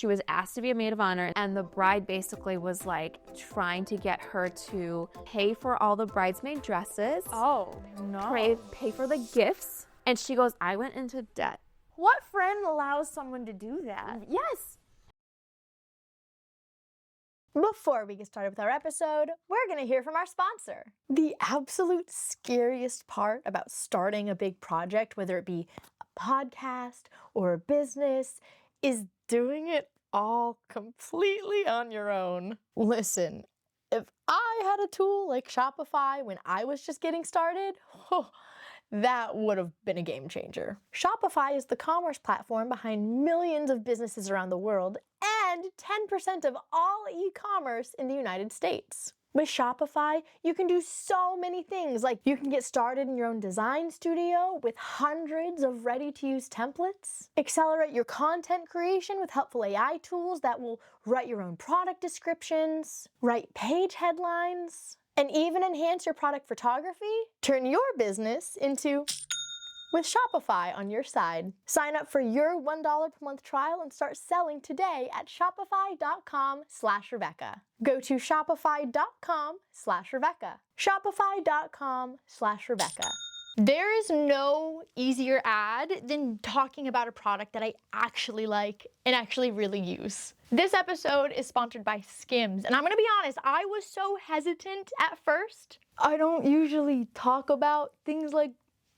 She was asked to be a maid of honor, and the bride basically was like trying to get her to pay for all the bridesmaid dresses. Oh, no. Pay for the gifts. And she goes, I went into debt. What friend allows someone to do that? Yes. Before we get started with our episode, we're going to hear from our sponsor. The absolute scariest part about starting a big project, whether it be a podcast or a business, is doing it all completely on your own. Listen, if I had a tool like Shopify when I was just getting started, that would have been a game changer. Shopify is the commerce platform behind millions of businesses around the world and 10% of all e-commerce in the United States. With Shopify, you can do so many things, like you can get started in your own design studio with hundreds of ready-to-use templates, accelerate your content creation with helpful AI tools that will write your own product descriptions, write page headlines, and even enhance your product photography. Turn your business into with Shopify on your side. Sign up for your $1 per month trial and start selling today at shopify.com/Rebecca. Go to shopify.com/Rebecca. Shopify.com/Rebecca. There is no easier ad than talking about a product that I actually like and actually really use. This episode is sponsored by Skims, and I'm gonna be honest, I was so hesitant at first. I don't usually talk about things like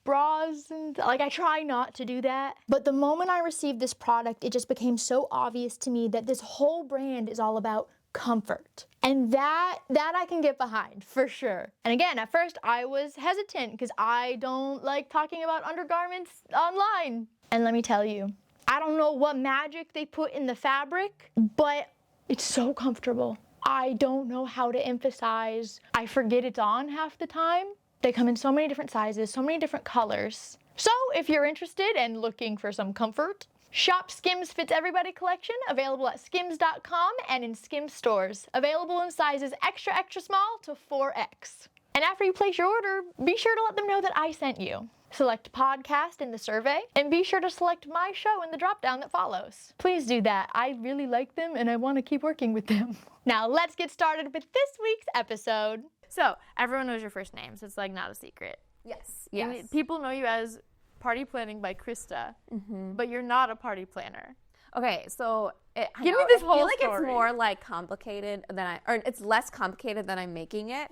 bras and I try not to do that. But the moment I received this product, it just became so obvious to me that this whole brand is all about comfort. And that I can get behind, for sure. And again, at first I was hesitant because I don't like talking about undergarments online. And let me tell you, I don't know what magic they put in the fabric, but it's so comfortable. I don't know how to emphasize. I forget it's on half the time. They come in so many different sizes, so many different colors. So if you're interested and looking for some comfort, shop Skims Fits Everybody collection, available at skims.com and in Skims stores. Available in sizes extra, extra small to 4X. And after you place your order, be sure to let them know that I sent you. Select podcast in the survey, and be sure to select my show in the drop-down that follows. Please do that. I really like them, and I want to keep working with them. Now let's get started with this week's episode. So, everyone knows your first name, so it's like not a secret. Yes. People know you as Party Planning by Christa, but you're not a party planner. Okay, so Give me this whole I feel like story. it's more like complicated than it's less complicated than I'm making it.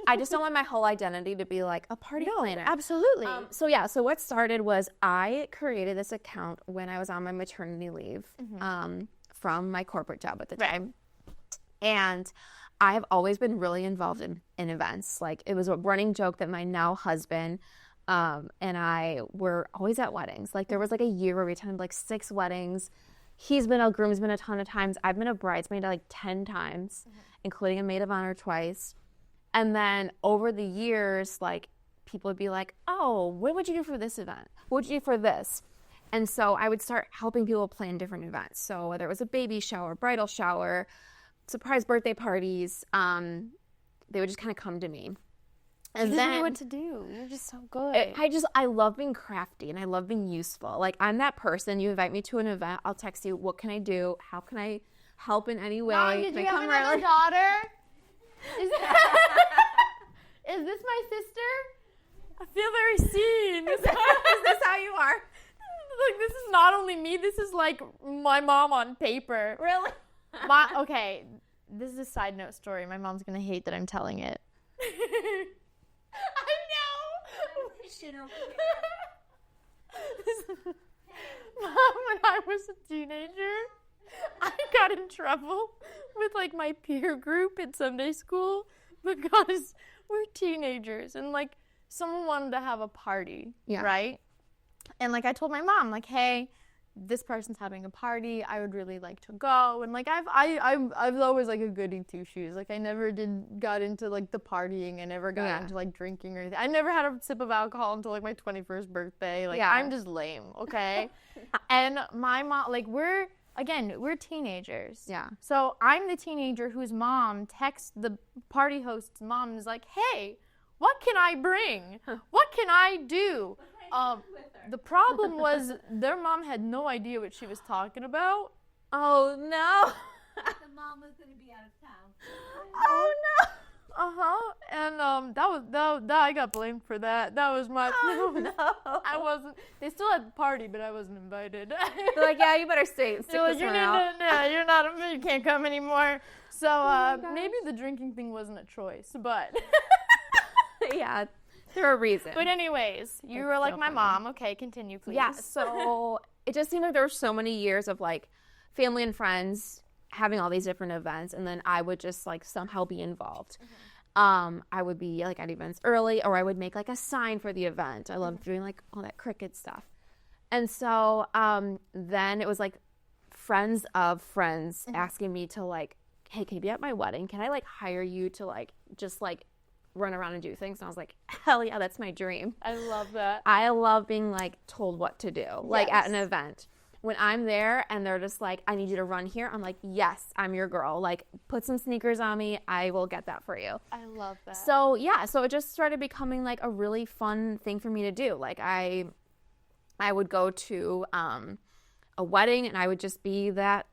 I just don't want my whole identity to be like a party planner. Absolutely. So what started was I created this account when I was on my maternity leave from my corporate job at the time. And I have always been really involved in events. Like, it was a running joke that my now husband and I were always at weddings. Like, there was like a year where we attended like 6 weddings. He's been a groomsman a ton of times. I've been a bridesmaid like 10 times, including a maid of honor twice. And then over the years, like, people would be like, oh, what would you do for this event? What would you do for this? And so I would start helping people plan different events. So whether it was a baby shower, bridal shower, surprise birthday parties, they would just kind of come to me. And then knew what to do. You're just so good. I love being crafty and I love being useful. Like, I'm that person. You invite me to an event, I'll text you, what can I do? How can I help in any way? Mom, did you have another daughter? Is this my sister? I feel very seen. Is this how you are? Like, this is not only me, this is like my mom on paper. Really? Okay, this is a side note story. My mom's gonna hate that I'm telling it. I know. Mom, when I was a teenager, I got in trouble with like my peer group at Sunday school because we're teenagers and like someone wanted to have a party, right? And like I told my mom, like, hey, this person's having a party. I would really like to go. And like I'm always like a goody two shoes. Like, I never got into like the partying. I never got into like drinking or anything. I never had a sip of alcohol until like my 21st birthday. Like, I'm just lame, okay? And my mom, like, we're teenagers. Yeah. So I'm the teenager whose mom texts the party host's mom and is like, hey, what can I bring? What can I do? The problem was their mom had no idea what she was talking about. Oh, no. The mom was going to be out of town. Oh, no. And that I got blamed for that. That was my. Oh, no. I wasn't. They still had the party, but I wasn't invited. They're like, yeah, you better stick They're like, this one out. you're not. You can't come anymore. So gosh. maybe the drinking thing wasn't a choice, but. Yeah, there are reasons. But anyways, you were like so my funny. mom. Okay, continue, please. Yeah, so it just seemed like there were so many years of like family and friends having all these different events, and then I would just like somehow be involved. I would be like at events early, or I would make like a sign for the event. I loved doing like all that cricket stuff. And so then it was like friends of friends asking me to like, hey, can you be at my wedding? Can I like hire you to like just like run around and do things? And I was like, hell yeah, that's my dream. I love that. I love being like told what to do, like at an event. When I'm there and they're just like, I need you to run here, I'm like, yes, I'm your girl. Like, put some sneakers on me. I will get that for you. I love that. So, yeah, so it just started becoming like a really fun thing for me to do. Like, I would go to a wedding and I would just be the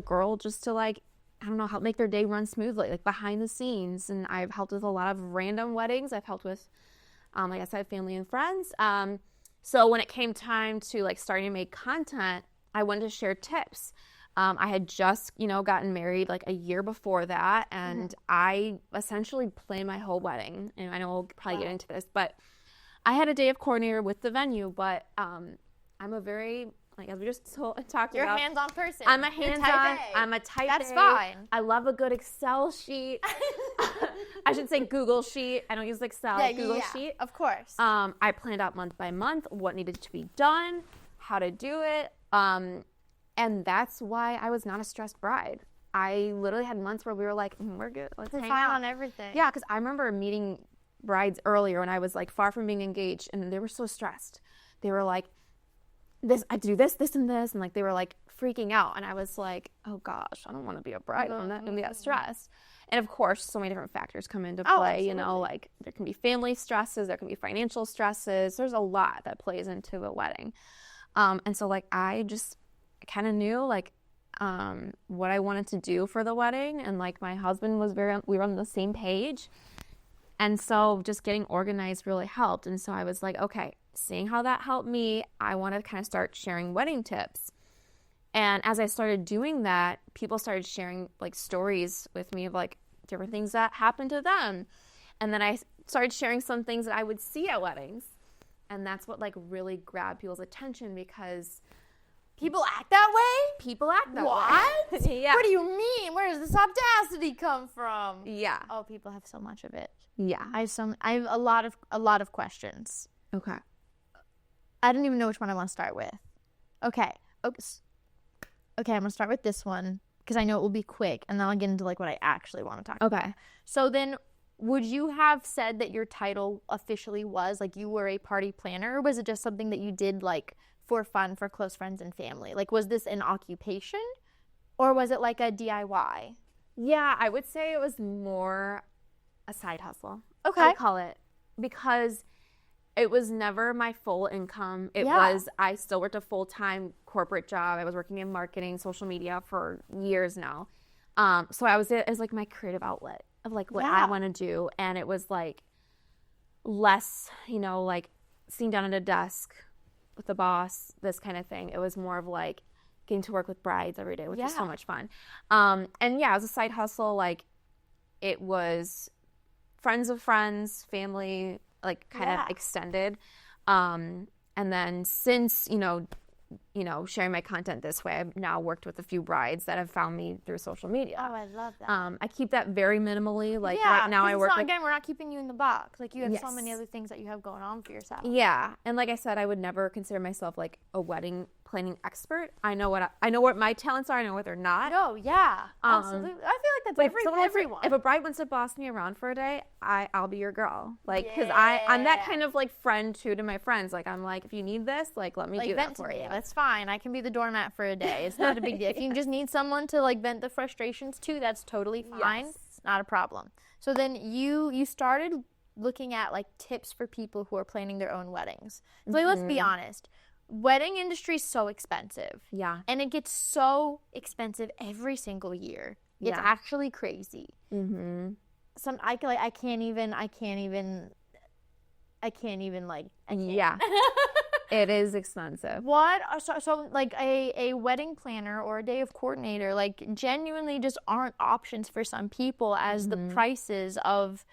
girl just to like, I don't know, help make their day run smoothly, like behind the scenes. And I've helped with a lot of random weddings. I've helped with, like I said, family and friends. So when it came time to like starting to make content, I wanted to share tips. I had just, gotten married like a year before that, and I essentially planned my whole wedding. And I know we'll probably get into this, but I had a day of coordinator with the venue. But I'm a very, like as we just talked You're about, a hands-on person. I'm a hands-on. I'm a type A. That's fine. I love a good Excel sheet. I should say Google sheet. I don't use Excel. Google sheet. Of course. I planned out month by month what needed to be done, how to do it, and that's why I was not a stressed bride. I literally had months where we were like, we're good. Let's hang fine out on everything. Yeah, because I remember meeting brides earlier when I was like far from being engaged, and they were so stressed. They were like, I do this, and this, and like they were like freaking out, and I was like, oh gosh, I don't want to be a bride. I'm not gonna be that stressed. And of course, so many different factors come into play. Like there can be family stresses, there can be financial stresses. There's a lot that plays into a wedding, and so like I just kind of knew like what I wanted to do for the wedding, and like my husband was we were on the same page, and so just getting organized really helped. And so I was like, okay. Seeing how that helped me, I want to kind of start sharing wedding tips. And as I started doing that, people started sharing like stories with me of like different things that happened to them. And then I started sharing some things that I would see at weddings. And that's what like really grabbed people's attention, because people act that way? People act that way. What? Yeah. What do you mean? Where does this audacity come from? Yeah. Oh, people have so much of it. Yeah. I have a lot of questions. Okay. I don't even know which one I want to start with. Okay, I'm going to start with this one because I know it will be quick, and then I'll get into like what I actually want to talk about. Okay. So then, would you have said that your title officially was like you were a party planner, or was it just something that you did like for fun for close friends and family? Like, was this an occupation, or was it like a DIY? Yeah, I would say it was more a side hustle. Okay. I call it, because it was never my full income. I still worked a full-time corporate job. I was working in marketing, social media for years now. So I was it as like my creative outlet of like what I want to do. And it was like less, like sitting down at a desk with the boss, this kind of thing. It was more of like getting to work with brides every day, which was so much fun. And yeah, it was a side hustle. Like it was friends of friends, family, like kind of extended. And then since, sharing my content this way, I've now worked with a few brides that have found me through social media. Oh, I love that. I keep that very minimally. Like right now I work with... Again, we're not keeping you in the box. Like you have so many other things that you have going on for yourself. Yeah. And like I said, I would never consider myself like a wedding planning expert. I know what my talents are. I know what they're not. No, yeah. Absolutely. I feel like that's everyone. If a bride wants to boss me around for a day, I'll be your girl. Like, because I'm that kind of like friend too to my friends. Like, I'm like, if you need this, like, let me do that for you. That's fine. I can be the doormat for a day. It's not a big deal. If you just need someone to like vent the frustrations to, that's totally fine. Yes. It's not a problem. So then you started looking at like tips for people who are planning their own weddings. So like, let's be honest. wedding industry is so expensive. Yeah. And it gets so expensive every single year. It's actually crazy. Mm-hmm. I can't even like. Yeah. It is expensive. What? So like a wedding planner or a day of coordinator, like genuinely just aren't options for some people as the prices of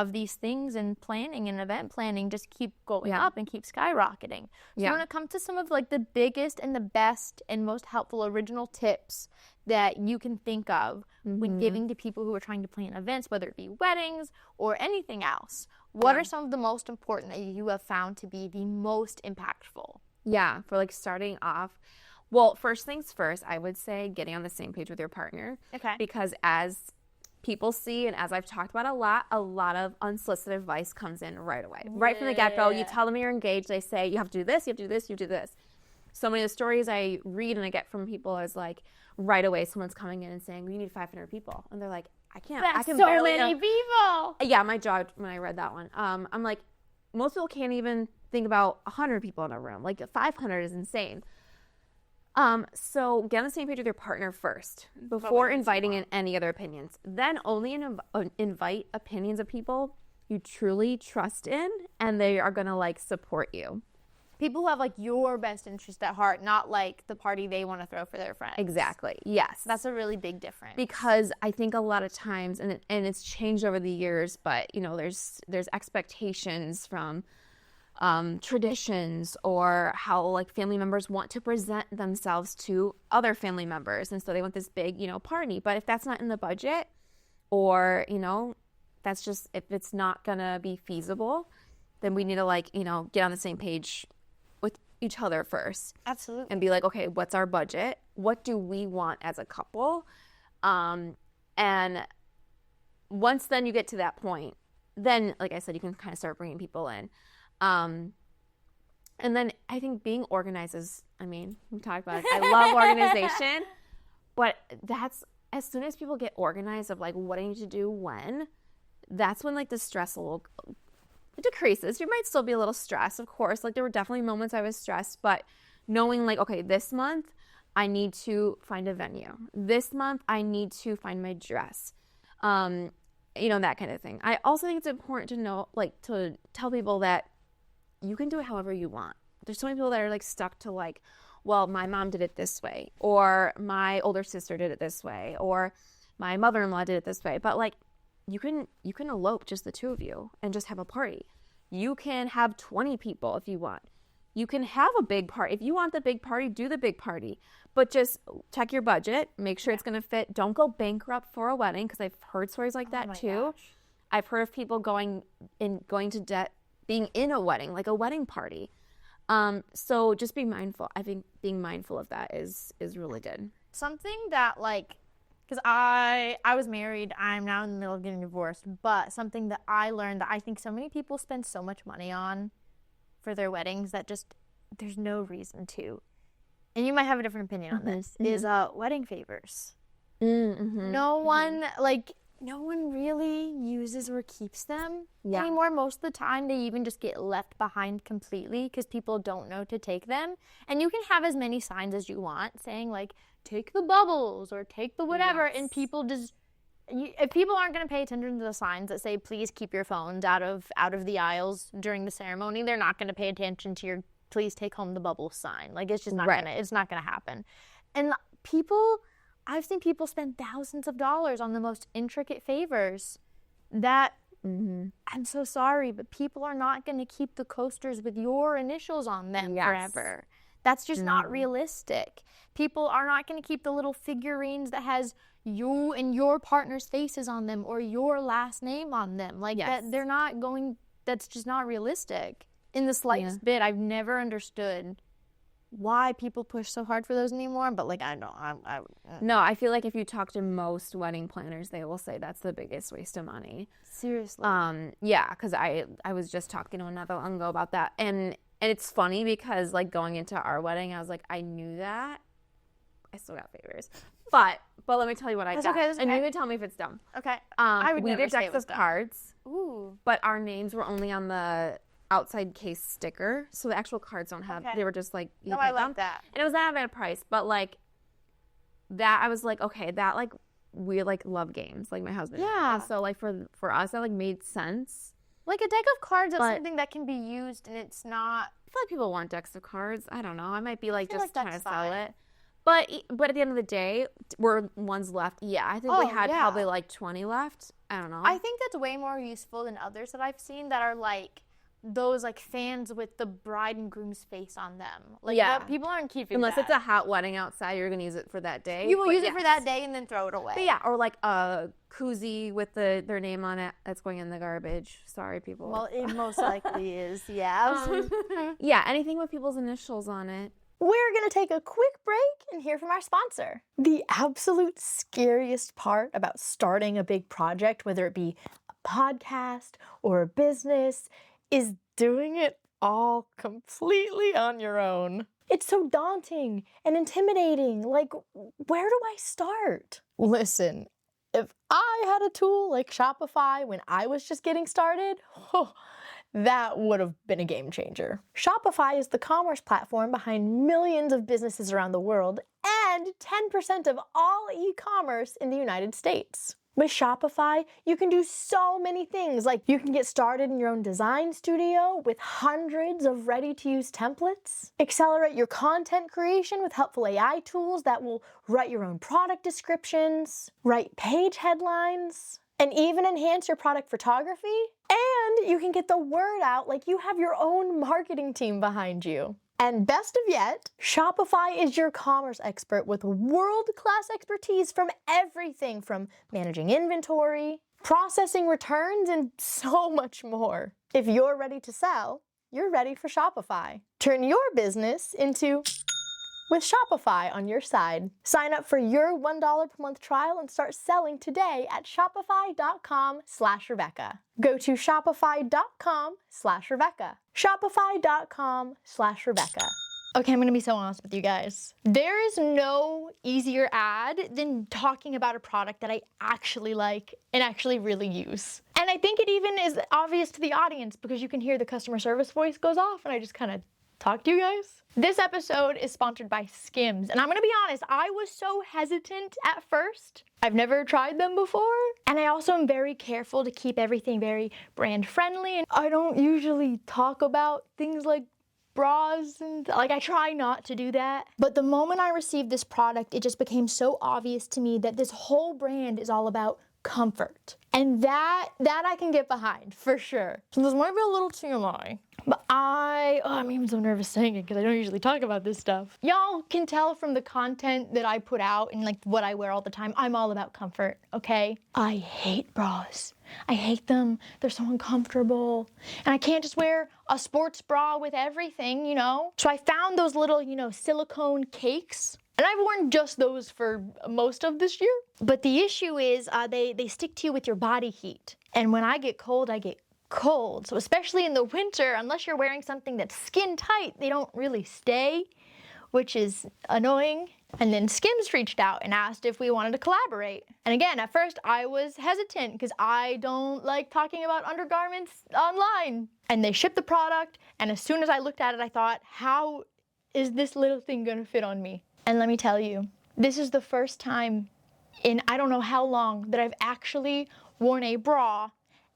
these things and planning and event planning just keep going up and keep skyrocketing. So when it comes to some of like the biggest and the best and most helpful original tips that you can think of when giving to people who are trying to plan events, whether it be weddings or anything else, what are some of the most important that you have found to be the most impactful? Yeah, for like starting off. Well, first things first, I would say getting on the same page with your partner. Okay. Because as people see, and as I've talked about a lot of unsolicited advice comes in right away. Right from the get-go, you tell them you're engaged, they say, you have to do this, you have to do this, you have to do this. So many of the stories I read and I get from people is like, right away someone's coming in and saying, we need 500 people. And they're like, I can so barely many people. Yeah, my jaw when I read that one. I'm like, most people can't even think about 100 people in a room. Like 500 is insane. So get on the same page with your partner first before inviting in any other opinions. Then only invite opinions of people you truly trust in and they are going to like support you. People who have like your best interest at heart, not like the party they want to throw for their friends. Exactly. Yes. That's a really big difference. Because I think a lot of times, and it's changed over the years, but you know, there's expectations from traditions or how like family members want to present themselves to other family members, and so they want this big, you know, party. But if that's not in the budget, or you know, that's just if it's not gonna be feasible, then we need to like, you know, get on the same page with each other first. Absolutely. And be like, okay, what's our budget? What do we want as a couple? And once then you get to that point, then, like I said, you can kind of start bringing people in. And then I think being organized is, I mean, we talked about it. I love organization, but that's, as soon as people get organized of like what I need to do when, that's when like the stress will it decreases. You might still be a little stressed, of course. Like there were definitely moments I was stressed, but knowing like, okay, this month I need to find a venue. This month I need to find my dress. You know, that kind of thing. I also think it's important to know, like to tell people that you can do it however you want. There's so many people that are like stuck to like, well, my mom did it this way, or my older sister did it this way, or my mother-in-law did it this way. But like, you can elope just the two of you and just have a party. You can have 20 people if you want. You can have a big party. If you want the big party, do the big party. But just check your budget. Make sure it's going to fit. Don't go bankrupt for a wedding, because I've heard stories like that too. Gosh. I've heard of people going to debt being in a wedding, like a wedding party. So just be mindful. I think being mindful of that is really good. Something that like, because I was married, I'm now in the middle of getting divorced, but something that I learned that I think so many people spend so much money on for their weddings that just there's no reason to. And you might have a different opinion on this, is wedding favors. No one really uses or keeps them anymore. Most of the time they even just get left behind completely because people don't know to take them. And you can have as many signs as you want saying like, take the bubbles or take the whatever, and people just, if people aren't going to pay attention to the signs that say please keep your phones out of the aisles during the ceremony, they're not going to pay attention to your please take home the bubbles sign. Like it's just not it's not going to happen. And I've seen people spend thousands of dollars on the most intricate favors that I'm so sorry, but people are not going to keep the coasters with your initials on them forever. That's just not realistic. People are not going to keep the little figurines that has you and your partner's faces on them or your last name on them. Like that, they're not going, that's just not realistic. In the slightest bit, I've never understood why people push so hard for those anymore, but like No, I feel like if you talk to most wedding planners, they will say that's the biggest waste of money. Seriously. Yeah, because I was just talking to another uncle about that, and it's funny because like going into our wedding, I was like, I knew that. I still got favors, but let me tell you what I got. Okay, and you can tell me if it's dumb. Okay. We did decks of cards. Ooh. But our names were only on outside case sticker, so the actual cards don't have. They were just like No, I like that. and it was not a bad price, but like that I was like, okay, that like we like love games, like my husband. Yeah. And so like for us that like made sense. Like a deck of cards is something that can be used, and it's not. I feel like people want decks of cards. I don't know. I might be like just like trying to that's sell fine. it. But at the end of the day, were ones left? Yeah, I think we had probably like 20 left. I don't know. I think that's way more useful than others that I've seen that are like those like fans with the bride and groom's face on them. Like people aren't keeping unless that. it's a hot wedding outside, you're gonna use it for that day. You will use it for that day and then throw it away. But yeah, or like a koozie with their name on it that's going in the garbage. Sorry, people. Well, it most likely is. Yeah. Yeah, anything with people's initials on it. We're gonna take a quick break and hear from our sponsor. The absolute scariest part about starting a big project, whether it be a podcast or a business, is doing it all completely on your own. It's so daunting and intimidating. Like, where do I start? Listen, if I had a tool like Shopify when I was just getting started, that would have been a game changer. Shopify is the commerce platform behind millions of businesses around the world and 10% of all e-commerce in the United States. With Shopify, you can do so many things, like you can get started in your own design studio with hundreds of ready-to-use templates, accelerate your content creation with helpful AI tools that will write your own product descriptions, write page headlines, and even enhance your product photography. And you can get the word out like you have your own marketing team behind you. And best of yet, Shopify is your commerce expert with world-class expertise from everything from managing inventory, processing returns, and so much more. If you're ready to sell, you're ready for Shopify. Turn your business into with Shopify on your side. Sign up for your $1 per month trial and start selling today at shopify.com/Rebecca. Go to shopify.com/Rebecca. Shopify.com/Rebecca. Okay, I'm gonna be so honest with you guys. There is no easier ad than talking about a product that I actually like and actually really use. And I think it even is obvious to the audience because you can hear the customer service voice goes off and I just kind of talk to you guys. This episode is sponsored by Skims, and I'm gonna be honest, I was so hesitant at first. I've never tried them before, and I also am very careful to keep everything very brand friendly, and I don't usually talk about things like bras and like I try not to do that. But the moment I received this product, it just became so obvious to me that this whole brand is all about comfort. And that I can get behind for sure. So this might be a little TMI, but I'm even so nervous saying it because I don't usually talk about this stuff. Y'all can tell from the content that I put out and like what I wear all the time, I'm all about comfort, okay? I hate bras. I hate them. They're so uncomfortable. And I can't just wear a sports bra with everything, you know? So I found those little, silicone cakes. And I've worn just those for most of this year. But the issue is they stick to you with your body heat. And when I get cold, I get cold. So especially in the winter, unless you're wearing something that's skin tight, they don't really stay, which is annoying. And then Skims reached out and asked if we wanted to collaborate. And again, at first I was hesitant because I don't like talking about undergarments online. And they shipped the product, and as soon as I looked at it, I thought, how is this little thing gonna fit on me? And let me tell you, this is the first time in I don't know how long that I've actually worn a bra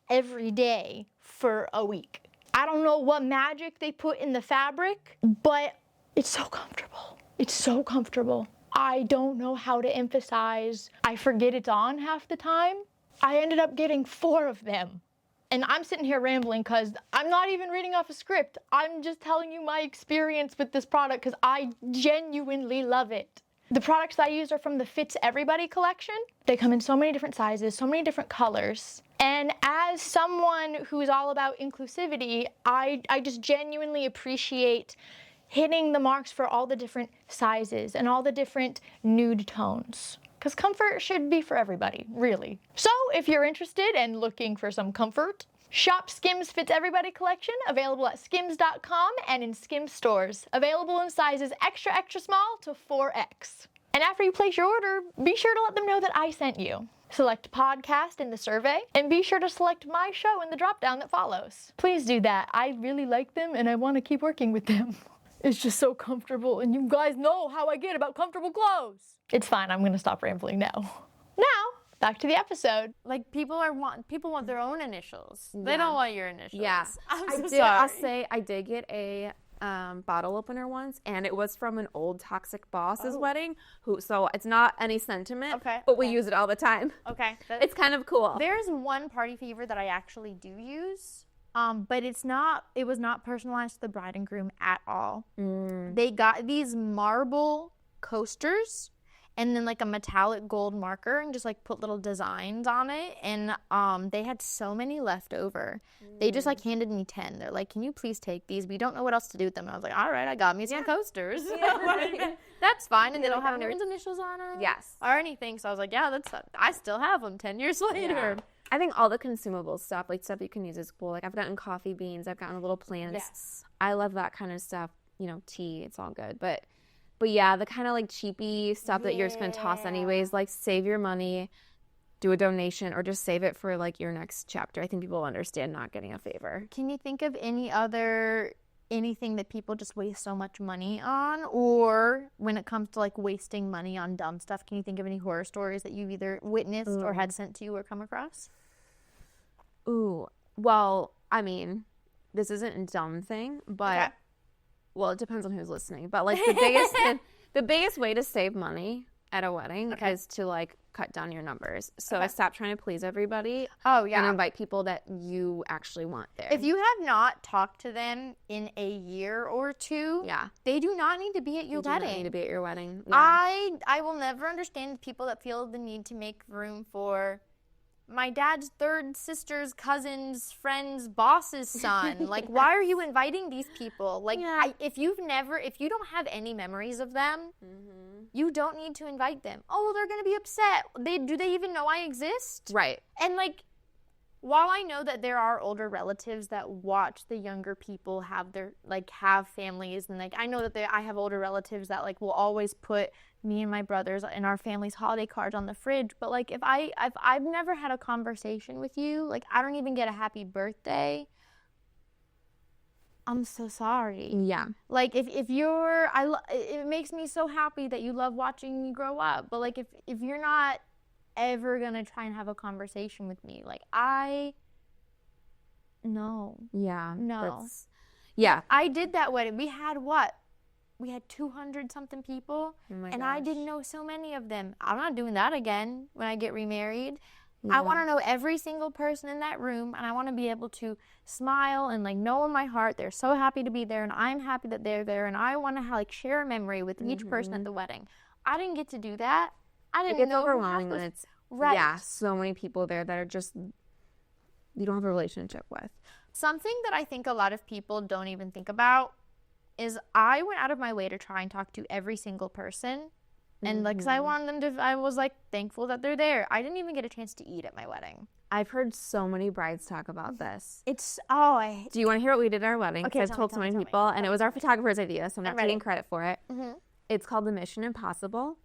every day for a week. I don't know what magic they put in the fabric, but it's so comfortable. It's so comfortable. I don't know how to emphasize. I forget it's on half the time. I ended up getting 4 of them. And I'm sitting here rambling because I'm not even reading off a script. I'm just telling you my experience with this product because I genuinely love it. The products that I use are from the Fits Everybody collection. They come in so many different sizes, so many different colors. And as someone who's all about inclusivity, I just genuinely appreciate hitting the marks for all the different sizes and all the different nude tones. Because comfort should be for everybody, really. So if you're interested and looking for some comfort, shop Skims Fits Everybody collection, available at skims.com and in Skims stores. Available in sizes extra, extra small to 4X. And after you place your order, be sure to let them know that I sent you. Select podcast in the survey, and be sure to select my show in the drop-down that follows. Please do that. I really like them, and I want to keep working with them. It's just so comfortable, and you guys know how I get about comfortable clothes. It's fine, I'm gonna stop rambling now. Now, back to the episode. Like, people want their own initials. They don't want your initials. Yeah. I'll say I did get a bottle opener once, and it was from an old toxic boss's wedding. So it's not any sentiment, but we use it all the time. Okay. It's kind of cool. There's one party favor that I actually do use, but it was not personalized to the bride and groom at all. They got these marble coasters and then like a metallic gold marker and just like put little designs on it. And they had so many left over. They just like handed me 10. They're like, can you please take these? We don't know what else to do with them. And I was like, all right, I got me some coasters. That's fine. And they don't have anyone's initials on them. Yes. Or anything. So I was like, yeah, I still have them 10 years later. Yeah. I think all the consumable stuff, like stuff you can use is cool. Like I've gotten coffee beans, I've gotten little plants. Yes. I love that kind of stuff. You know, tea, it's all good. But yeah, the kind of like cheapy stuff that you're just going to toss anyways, like save your money, do a donation, or just save it for like your next chapter. I think people will understand not getting a favor. Can you think of anything that people just waste so much money on? Or when it comes to like wasting money on dumb stuff, can you think of any horror stories that you've either witnessed or had sent to you or come across? Ooh, well, I mean, this isn't a dumb thing, but well, it depends on who's listening. But like the biggest way to save money at a wedding is to like cut down your numbers. So I stopped trying to please everybody. Oh yeah. And invite people that you actually want there. If you have not talked to them in a year or two, they do not need to be at your wedding. They do not need to be at your wedding. Yeah. I will never understand people that feel the need to make room for my dad's third sister's cousin's friend's boss's son. Like, why are you inviting these people? Like, if you don't have any memories of them, you don't need to invite them. Oh, they're gonna be upset. Do they even know I exist? Right. And like, while I know that there are older relatives that watch the younger people have families, and like I know that I have older relatives that like will always put me and my brothers and our family's holiday cards on the fridge, but like if I've never had a conversation with you, like I don't even get a happy birthday, I'm so sorry. Yeah. Like if it makes me so happy that you love watching me grow up, but like if you're not ever gonna try and have a conversation with me, like no. I did that wedding. We had 200 something people, and I didn't know so many of them. I'm not doing that again when I get remarried. I want to know every single person in that room, and I want to be able to smile and like know in my heart they're so happy to be there, and I'm happy that they're there, and I want to like share a memory with each person at the wedding. I didn't get to do that. I didn't know. It's overwhelming when it's so many people there that are just you don't have a relationship with. Something that I think a lot of people don't even think about is I went out of my way to try and talk to every single person. And like, 'cause I wanted them to, I was like thankful that they're there. I didn't even get a chance to eat at my wedding. I've heard so many brides talk about this. Do you want to hear what we did at our wedding? Okay, I've told so many people, and it was our photographer's idea, so I'm not taking credit for it. It's called the Mission Impossible.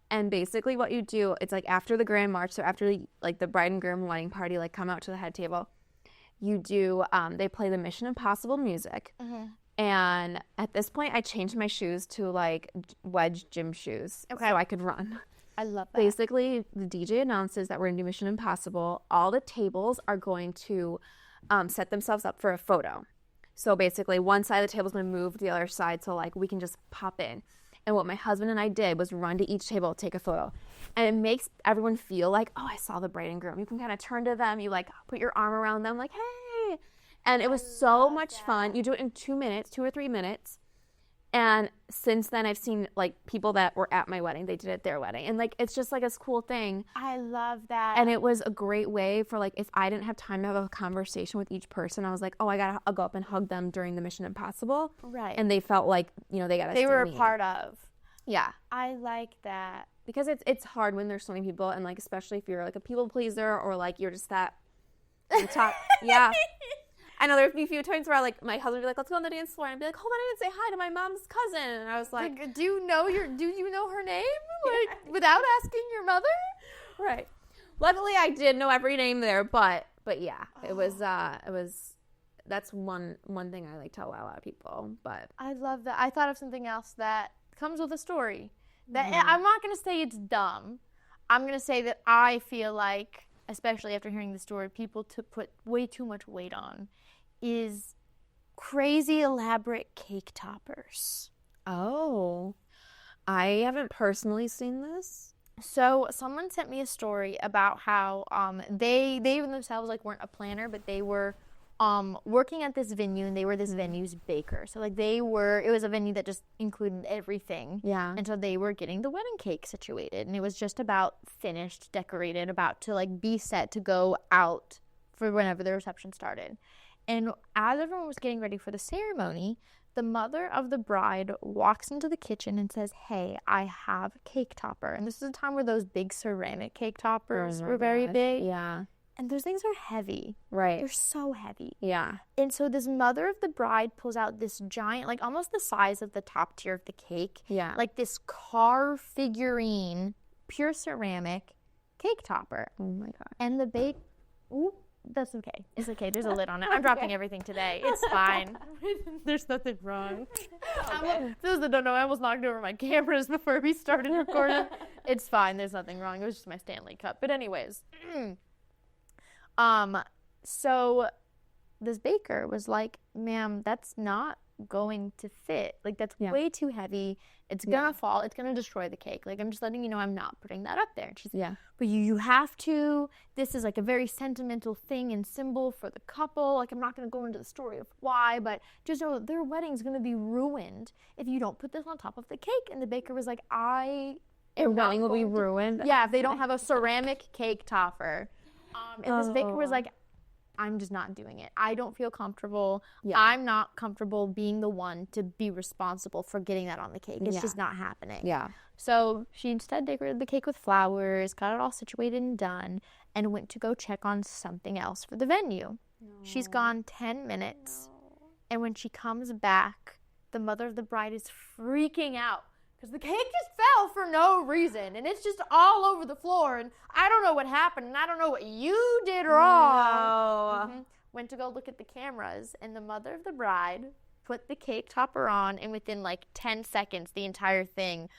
And basically what you do, it's like after the grand march, so after like the bride and groom wedding party, like come out to the head table, you do, they play the Mission Impossible music. And at this point, I changed my shoes to like wedge gym shoes so I could run. I love that. Basically, the DJ announces that we're going to do Mission Impossible. All the tables are going to set themselves up for a photo. So basically, one side of the table is going to move to the other side so like we can just pop in. And what my husband and I did was run to each table, take a photo. And it makes everyone feel like, oh, I saw the bride and groom. You can kind of turn to them. You like put your arm around them like, hey. And it was so much fun. You do it in 2 minutes, 2 or 3 minutes. And since then, I've seen like people that were at my wedding, they did it at their wedding. And like, it's just like this cool thing. I love that. And it was a great way for like, if I didn't have time to have a conversation with each person, I was like, oh, I'll go up and hug them during the Mission Impossible. Right. And they felt like, you know, they were a part of. Yeah. I like that. Because it's hard when there's so many people, and like, especially if you're like a people pleaser or like you're just that on top. Yeah. I know there'd be a few times where my husband would be like, let's go on the dance floor. And I'd be like, hold on, I didn't say hi to my mom's cousin. And I was like, do you know her name? Like, without asking your mother? Right. Luckily, I did know every name there, but yeah, it was that's one thing I like tell a lot of people. But I love that. I thought of something else that comes with a story. That I'm not going to say it's dumb. I'm going to say that I feel like, especially after hearing the story, people to put way too much weight on is crazy elaborate cake toppers. Oh, I haven't personally seen this. So someone sent me a story about how they themselves like weren't a planner, but they were working at this venue, and they were this venue's baker. So like it was a venue that just included everything. Yeah. And so they were getting the wedding cake situated, and it was just about finished, decorated, about to like be set to go out for whenever the reception started. And as everyone was getting ready for the ceremony, the mother of the bride walks into the kitchen and says, hey, I have a cake topper. And this is a time where those big ceramic cake toppers were very big. Yeah. And those things are heavy. Right. They're so heavy. Yeah. And so this mother of the bride pulls out this giant, like almost the size of the top tier of the cake. Yeah. Like this car figurine, pure ceramic cake topper. Oh my God. And the ooh, that's okay. It's okay. There's a lid on it. I'm dropping everything today. It's fine. There's nothing wrong. For those that don't know, I almost knocked over my cameras before we started recording. It's fine. There's nothing wrong. It was just my Stanley cup. But anyways. So this baker was like, ma'am, that's not going to fit. Like, that's way too heavy. It's gonna fall. It's gonna destroy the cake. Like, I'm just letting you know I'm not putting that up there. And she's but you have to. This is like a very sentimental thing and symbol for the couple. Like, I'm not gonna go into the story of why, but just know their wedding's gonna be ruined if you don't put this on top of the cake. And the baker was like, Your wedding will be ruined. Yeah, if they don't have a ceramic cake topper. And this baker was like, I'm just not doing it. I don't feel comfortable. Yeah. I'm not comfortable being the one to be responsible for getting that on the cake. It's just not happening. Yeah. So she instead decorated the cake with flowers, got it all situated and done, and went to go check on something else for the venue. No. She's gone 10 minutes. No. And when she comes back, the mother of the bride is freaking out. Because the cake just fell for no reason, and it's just all over the floor, and I don't know what happened, and I don't know what you did wrong. No. Went to go look at the cameras, and the mother of the bride put the cake topper on, and within like 10 seconds, the entire thing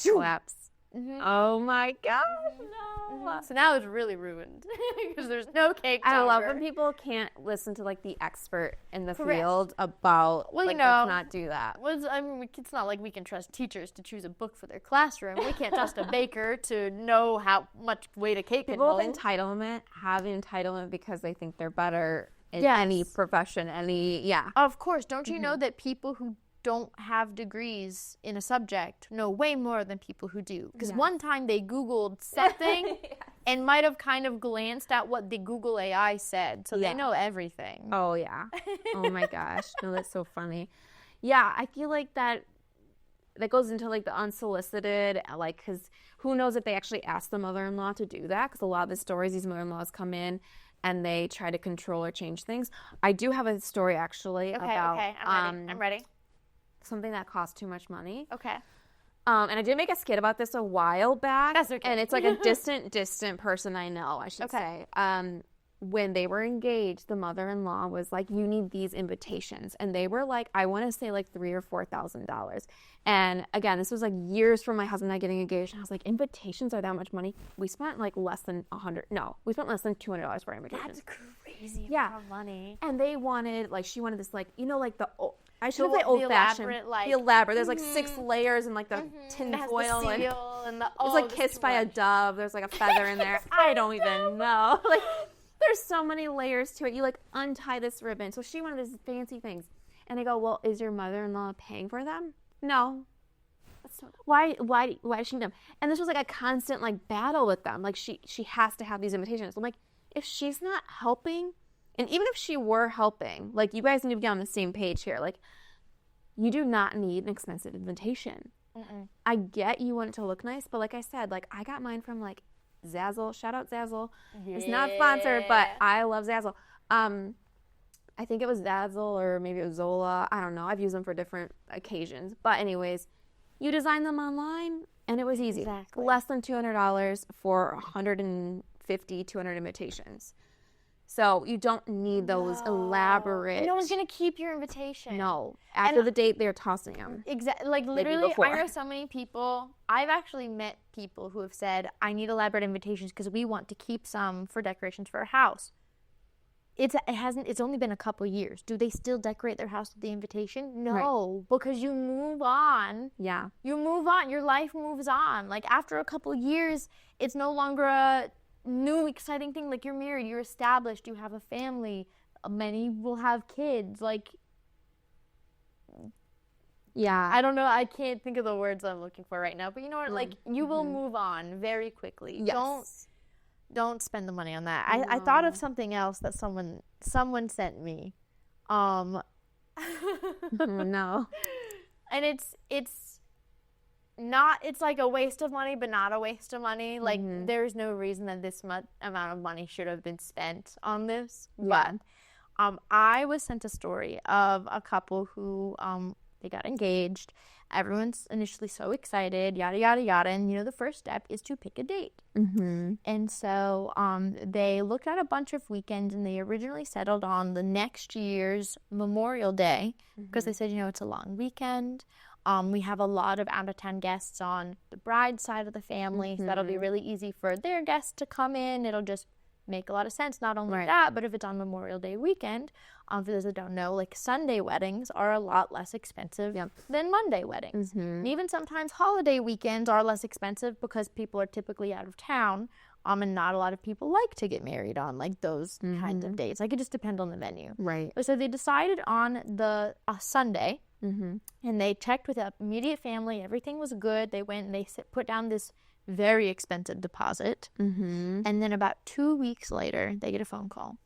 collapsed. Mm-hmm. Oh my gosh, no. Mm-hmm. So now it's really ruined because there's no cake topper. I love when people can't listen to like the expert in the field about let's not do that. I mean, it's not like we can trust teachers to choose a book for their classroom. We can't trust a baker to know how much weight a cake can hold. People with entitlement have entitlement because they think they're better in any profession, Of course. Don't you know that people who don't have degrees in a subject know way more than people who do. Because one time they Googled something and might have kind of glanced at what the Google AI said. So they know everything. Oh, yeah. Oh, my gosh. No, that's so funny. Yeah, I feel like that goes into, like, the unsolicited, like, because who knows if they actually asked the mother-in-law to do that? Because a lot of the stories, these mother-in-laws come in and they try to control or change things. I do have a story, actually, about... Okay, I'm ready. Something that costs too much money. Okay. And I did make a skit about this a while back. That's okay. And it's like a distant person I know, I should say. When they were engaged, the mother-in-law was like, you need these invitations. And they were like, I want to say like $3,000 or $4,000. And again, this was like years from my husband and I getting engaged. And I was like, invitations are that much money? We spent like less than we spent less than $200 for invitations. That's crazy amount of money. And they wanted, like, she wanted this, like, you know, like the I should say old-fashioned. The elaborate. There's like 6 layers and like the tin foil and it's like kissed by a dove. There's like a feather in there. I don't even know. Like, there's so many layers to it. You like untie this ribbon. So she wanted these fancy things, and I go, well, is your mother-in-law paying for them? No. Why does she need them? And this was like a constant like battle with them. Like she has to have these invitations. I'm like, if she's not helping. And even if she were helping, like, you guys need to be on the same page here. Like, you do not need an expensive invitation. Mm-mm. I get you want it to look nice, but like I said, like, I got mine from, like, Zazzle. Shout out Zazzle. Yeah. It's not sponsored, but I love Zazzle. I think it was Dazzle or maybe it was Zola. I don't know. I've used them for different occasions. But anyways, you design them online and it was easy. Exactly. Less than $200 for 150, 200 invitations. So you don't need those elaborate. No one's going to keep your invitation. No. After the date, they're tossing them. Exactly. Like, literally, before. I know so many people. I've actually met people who have said, I need elaborate invitations because we want to keep some for decorations for our house. It's only been a couple years. Do they still decorate their house with the invitation? No, because you move on. Yeah. You move on. Your life moves on. Like, after a couple years, it's no longer a new exciting thing. Like, you're married, you're established, you have a family. Many will have kids. Like, Yeah. I don't know. I can't think of the words I'm looking for right now. But you know what? Like, you will move on very quickly. Yes. Don't spend the money on that. I thought of something else that someone sent me. No. And it's like a waste of money, but not a waste of money. Like, there's no reason that this amount of money should have been spent on this. Yeah. But I was sent a story of a couple who they got engaged. Everyone's initially so excited, yada, yada, yada. And, the first step is to pick a date. Mm-hmm. And so they looked at a bunch of weekends, and they originally settled on the next year's Memorial Day because they said, it's a long weekend. We have a lot of out-of-town guests on the bride's side of the family, so that'll be really easy for their guests to come in. It'll just make a lot of sense. Not only that, but if it's on Memorial Day weekend, for those that don't know, like Sunday weddings are a lot less expensive than Monday weddings. And even sometimes holiday weekends are less expensive because people are typically out of town, and not a lot of people like to get married on like those kinds of dates. Like, it just depends on the venue. Right. So they decided on the Sunday. And they checked with the immediate family. Everything was good. They went and they put down this very expensive deposit. And then about 2 weeks later, they get a phone call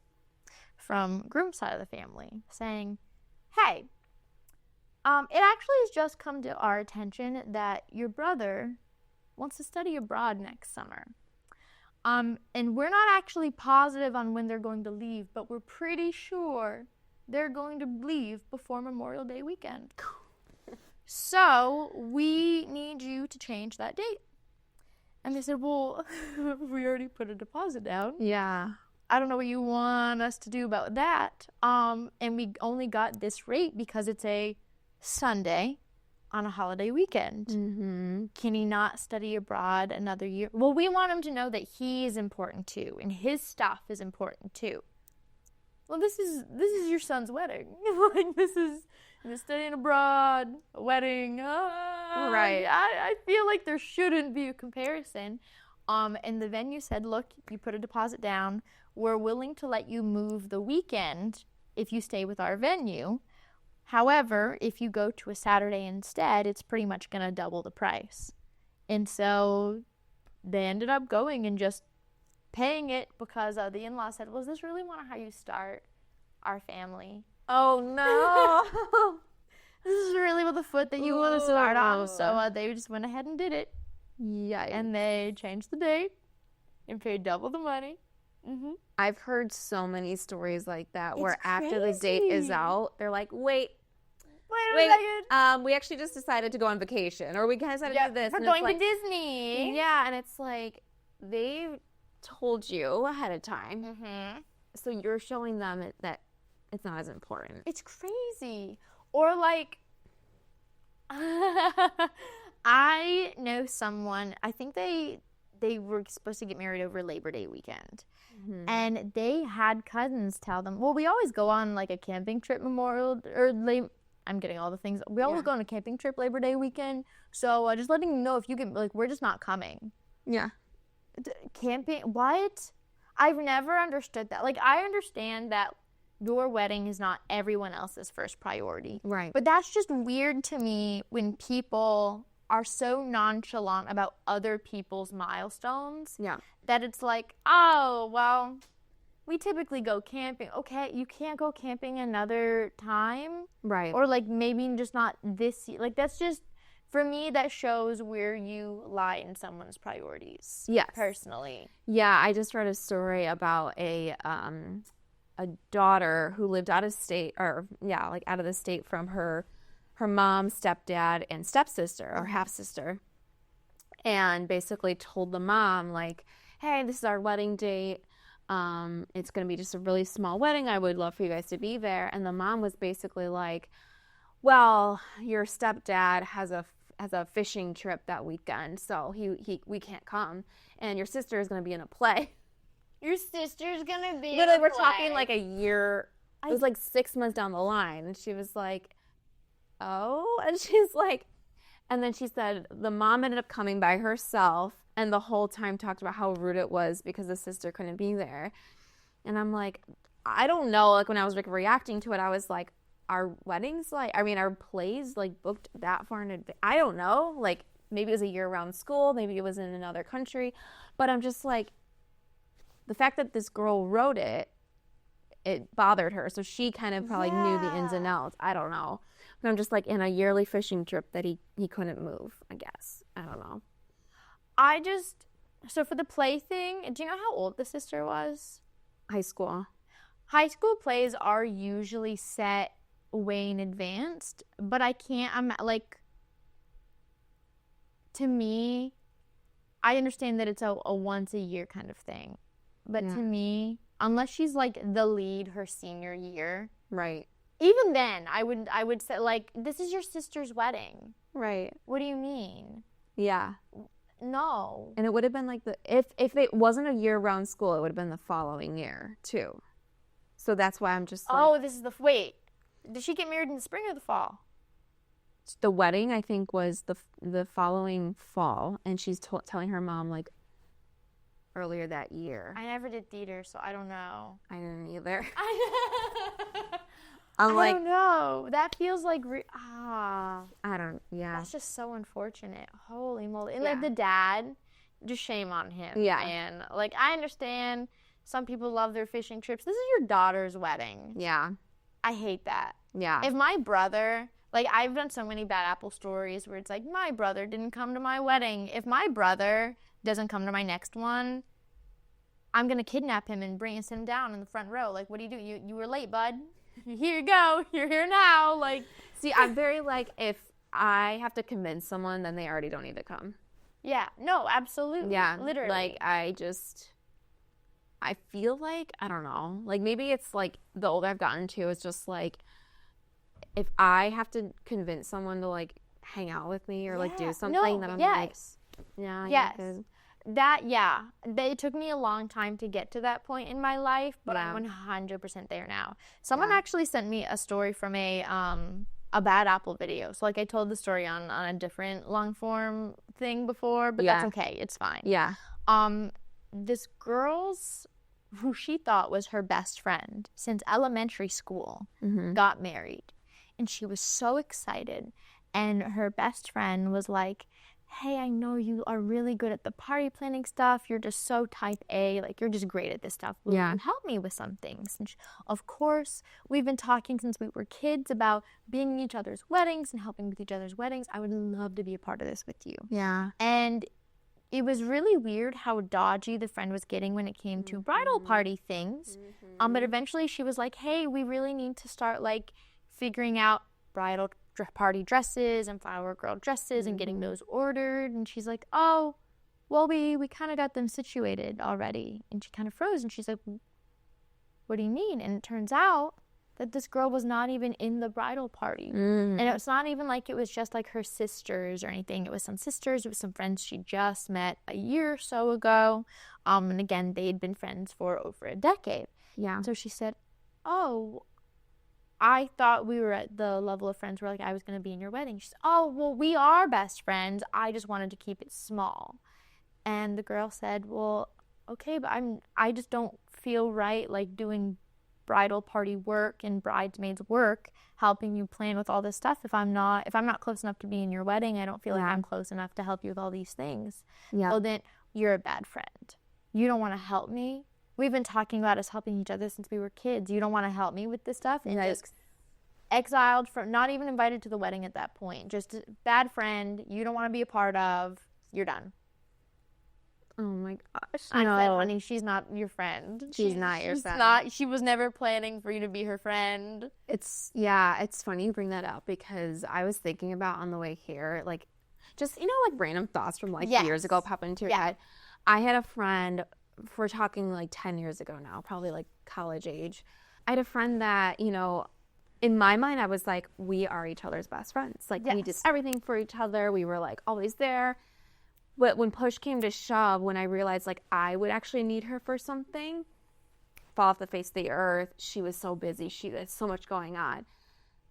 from groom's side of the family saying, hey, it actually has just come to our attention that your brother wants to study abroad next summer. And we're not actually positive on when they're going to leave, but we're pretty sure they're going to leave before Memorial Day weekend. So we need you to change that date. And they said, well, we already put a deposit down. Yeah. I don't know what you want us to do about that. And we only got this rate because it's a Sunday on a holiday weekend. Can he not study abroad another year? Well, we want him to know that he is important too, and his stuff is important too. Well, this is your son's wedding. Like, this is studying abroad, a wedding. Right. I feel like there shouldn't be a comparison. And the venue said, look, you put a deposit down. We're willing to let you move the weekend if you stay with our venue. However, if you go to a Saturday instead, it's pretty much going to double the price. And so they ended up going and just paying it because the in-law said, well, is this really how you start our family? Oh, no. This is really the foot that you want to start on. So they just went ahead and did it. Yeah. And they changed the date and paid double the money. I've heard so many stories like that where after the date is out, they're like, wait a second. We actually just decided to go on vacation, or we decided to do this. We're going to Disney. Yeah, and it's like they told you ahead of time. So you're showing them that it's not as important. It's crazy. Or like, I know someone, I think they were supposed to get married over Labor Day weekend. And they had cousins tell them, well, we always go on like a camping trip I'm getting all the things. We always go on a camping trip Labor Day weekend. So just letting you know, if you can, like, we're just not coming. Yeah. Camping, what? I've never understood that. Like, I understand that your wedding is not everyone else's first priority. Right. But that's just weird to me when people are so nonchalant about other people's milestones. Yeah. That it's like, oh, well, we typically go camping. Okay, you can't go camping another time. Right. Or like maybe just not this year. Like, that's just, for me, that shows where you lie in someone's priorities. Yes. Personally. Yeah, I just read a story about daughter who lived out of state, out of the state from her mom, stepdad, and stepsister or half sister, and basically told the mom like, hey, this is our wedding date. It's going to be just a really small wedding. I would love for you guys to be there. And the mom was basically like, well, your stepdad has a fishing trip that weekend, so we can't come. And your sister is going to be in a play. Your sister's going to be Literally, in a we're play. talking like a year. It was like 6 months down the line. And she was like, oh. And she's like, and then she said the mom ended up coming by herself and the whole time talked about how rude it was because the sister couldn't be there. And I'm like, I don't know. Like when I was like reacting to it, I was like, our weddings, our plays like booked that far in advance. I don't know. Like maybe it was a year-round school. Maybe it was in another country. But I'm just like, the fact that this girl wrote it bothered her. So she kind of probably knew the ins and outs. I don't know. But I'm just like in a yearly fishing trip that he couldn't move, I guess. I don't know. So for the play thing, do you know how old the sister was? High school. High school plays are usually set way in advance, but I'm like, to me, I understand that it's a once a year kind of thing. But to me, unless she's like the lead her senior year. Right. Even then, I would say like, this is your sister's wedding. Right. What do you mean? Yeah. No. And it would have been like if it wasn't a year-round school, it would have been the following year too. So that's why I'm just like, this is wait. Did she get married in the spring or the fall? The wedding, I think, was the following fall, and she's telling her mom like earlier that year. I never did theater, so I don't know. I didn't either. I don't know. That feels like I don't. Yeah. That's just so unfortunate. Holy moly! And like the dad, just shame on him. Yeah. And like I understand some people love their fishing trips. This is your daughter's wedding. Yeah. I hate that. Yeah. If my brother, like I've done so many bad apple stories where it's like my brother didn't come to my wedding. If my brother doesn't come to my next one, I'm gonna kidnap him and sit him down in the front row. Like, what do? You were late, bud. Here you go. You're here now. Like, see, I'm very like, if I have to convince someone, then they already don't need to come. Yeah. No, absolutely. Yeah. Literally. Like, I feel like, I don't know, like maybe it's like the older I've gotten to, it's just like, if I have to convince someone to like hang out with me or like do something, then I'm like, yeah. Yes. Good. It took me a long time to get to that point in my life, but I'm 100% there now. Someone actually sent me a story from a bad apple video. So like I told the story on a different long form thing before, but that's okay. It's fine. Yeah. This girl's, who she thought was her best friend since elementary school, got married. And she was so excited. And her best friend was like, hey, I know you are really good at the party planning stuff. You're just so type A. Like, you're just great at this stuff. Will you help me with some things? And of course, we've been talking since we were kids about being in each other's weddings and helping with each other's weddings. I would love to be a part of this with you. Yeah. And it was really weird how dodgy the friend was getting when it came to bridal party things. But eventually she was like, hey, we really need to start like figuring out bridal party dresses and flower girl dresses and getting those ordered. And she's like, oh, well, we kind of got them situated already. And she kind of froze and she's like, what do you mean? And it turns out that this girl was not even in the bridal party. And it's not even like it was just like her sisters or anything. It was some sisters, it was some friends she just met a year or so ago. And again, they'd been friends for over a decade. Yeah. So she said, oh, I thought we were at the level of friends where like I was going to be in your wedding. She said, oh, well, we are best friends. I just wanted to keep it small. And the girl said, well, okay, but I just don't feel right like doing bridal party work and bridesmaids work, helping you plan with all this stuff. If I'm not close enough to be in your wedding, I don't feel like I'm close enough to help you with all these things. Yeah. So then you're a bad friend. You don't want to help me. We've been talking about us helping each other since we were kids. You don't want to help me with this stuff. And just exiled from, not even invited to the wedding at that point. Just a bad friend you don't want to be a part of. You're done. Oh my gosh. I No. said, honey, she's not your friend. She's not your friend. She was never planning for you to be her friend. It's funny you bring that up because I was thinking about on the way here, like, just, like random thoughts from like years ago pop into your head. I had a friend, we're talking like 10 years ago now, probably like college age. I had a friend that, in my mind, I was like, we are each other's best friends. Like, we did everything for each other. We were like always there. But when push came to shove, when I realized like I would actually need her for something, fall off the face of the earth, she was so busy. She had so much going on.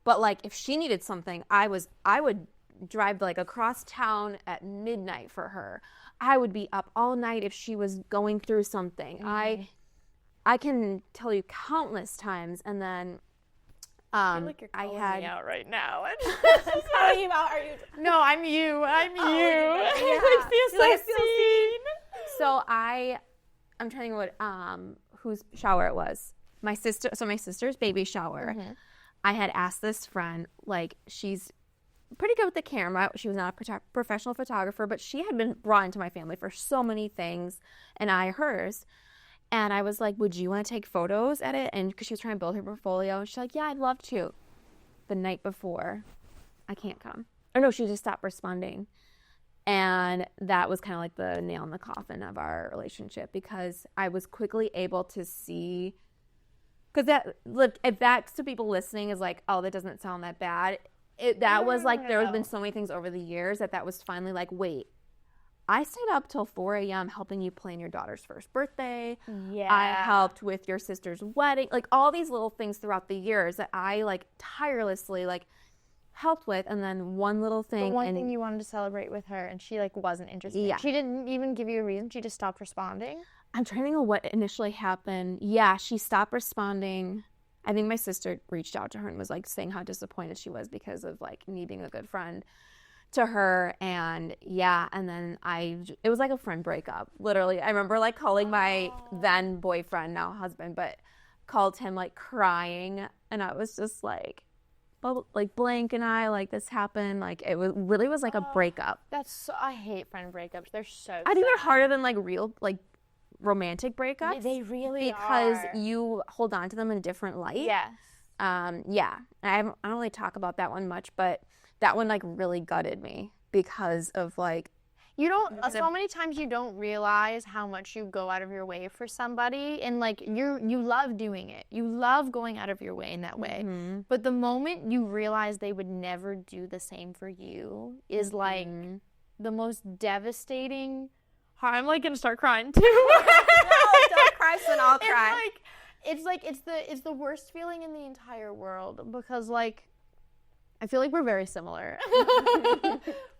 But like if she needed something, I would drive like across town at midnight for her. I would be up all night if she was going through something. I can tell you countless times. And then I feel like you're calling me out right now. Calling you out? Are you? No, I'm you. I'm you. Yeah. I feel so seen. So I'm trying to what whose shower it was. My sister's baby shower. Mm-hmm. I had asked this friend, like, she's pretty good with the camera. She was not a professional photographer, but she had been brought into my family for so many things, and I hers. And I was like, would you want to take photos at it? And because she was trying to build her portfolio. And she's like, yeah, I'd love to. The night before, I can't come. Or no, she just stopped responding. And that was kind of like the nail in the coffin of our relationship because I was quickly able to see. Because if that to people listening is like, oh, that doesn't sound that bad. That was like, there have been so many things over the years that was finally like, wait. I stayed up till 4 a.m. helping you plan your daughter's first birthday. Yeah. I helped with your sister's wedding. Like all these little things throughout the years that I like tirelessly like helped with. And then one little thing. The one thing you wanted to celebrate with her and she like wasn't interested. Yeah. She didn't even give you a reason. She just stopped responding. I'm trying to know what initially happened. Yeah, she stopped responding. I think my sister reached out to her and was like saying how disappointed she was because of like me being a good friend to her. And and then it was like a friend breakup, literally. I remember like calling my then boyfriend, now husband, but called him like crying, and I was just like blank and I like this happened, like it was really was like a breakup. I hate friend breakups. They're so I think they're harder than like real like romantic breakups. They really because are. you hold on to them in a different light. Yes. I don't really talk about that one much, but that one like really gutted me because of like so many times you don't realize how much you go out of your way for somebody, and like you love doing it. You love going out of your way in that way. Mm-hmm. But the moment you realize they would never do the same for you is like the most devastating. I'm like gonna start crying too. No, don't cry, so I'll cry. It's the worst feeling in the entire world because like I feel like we're very similar.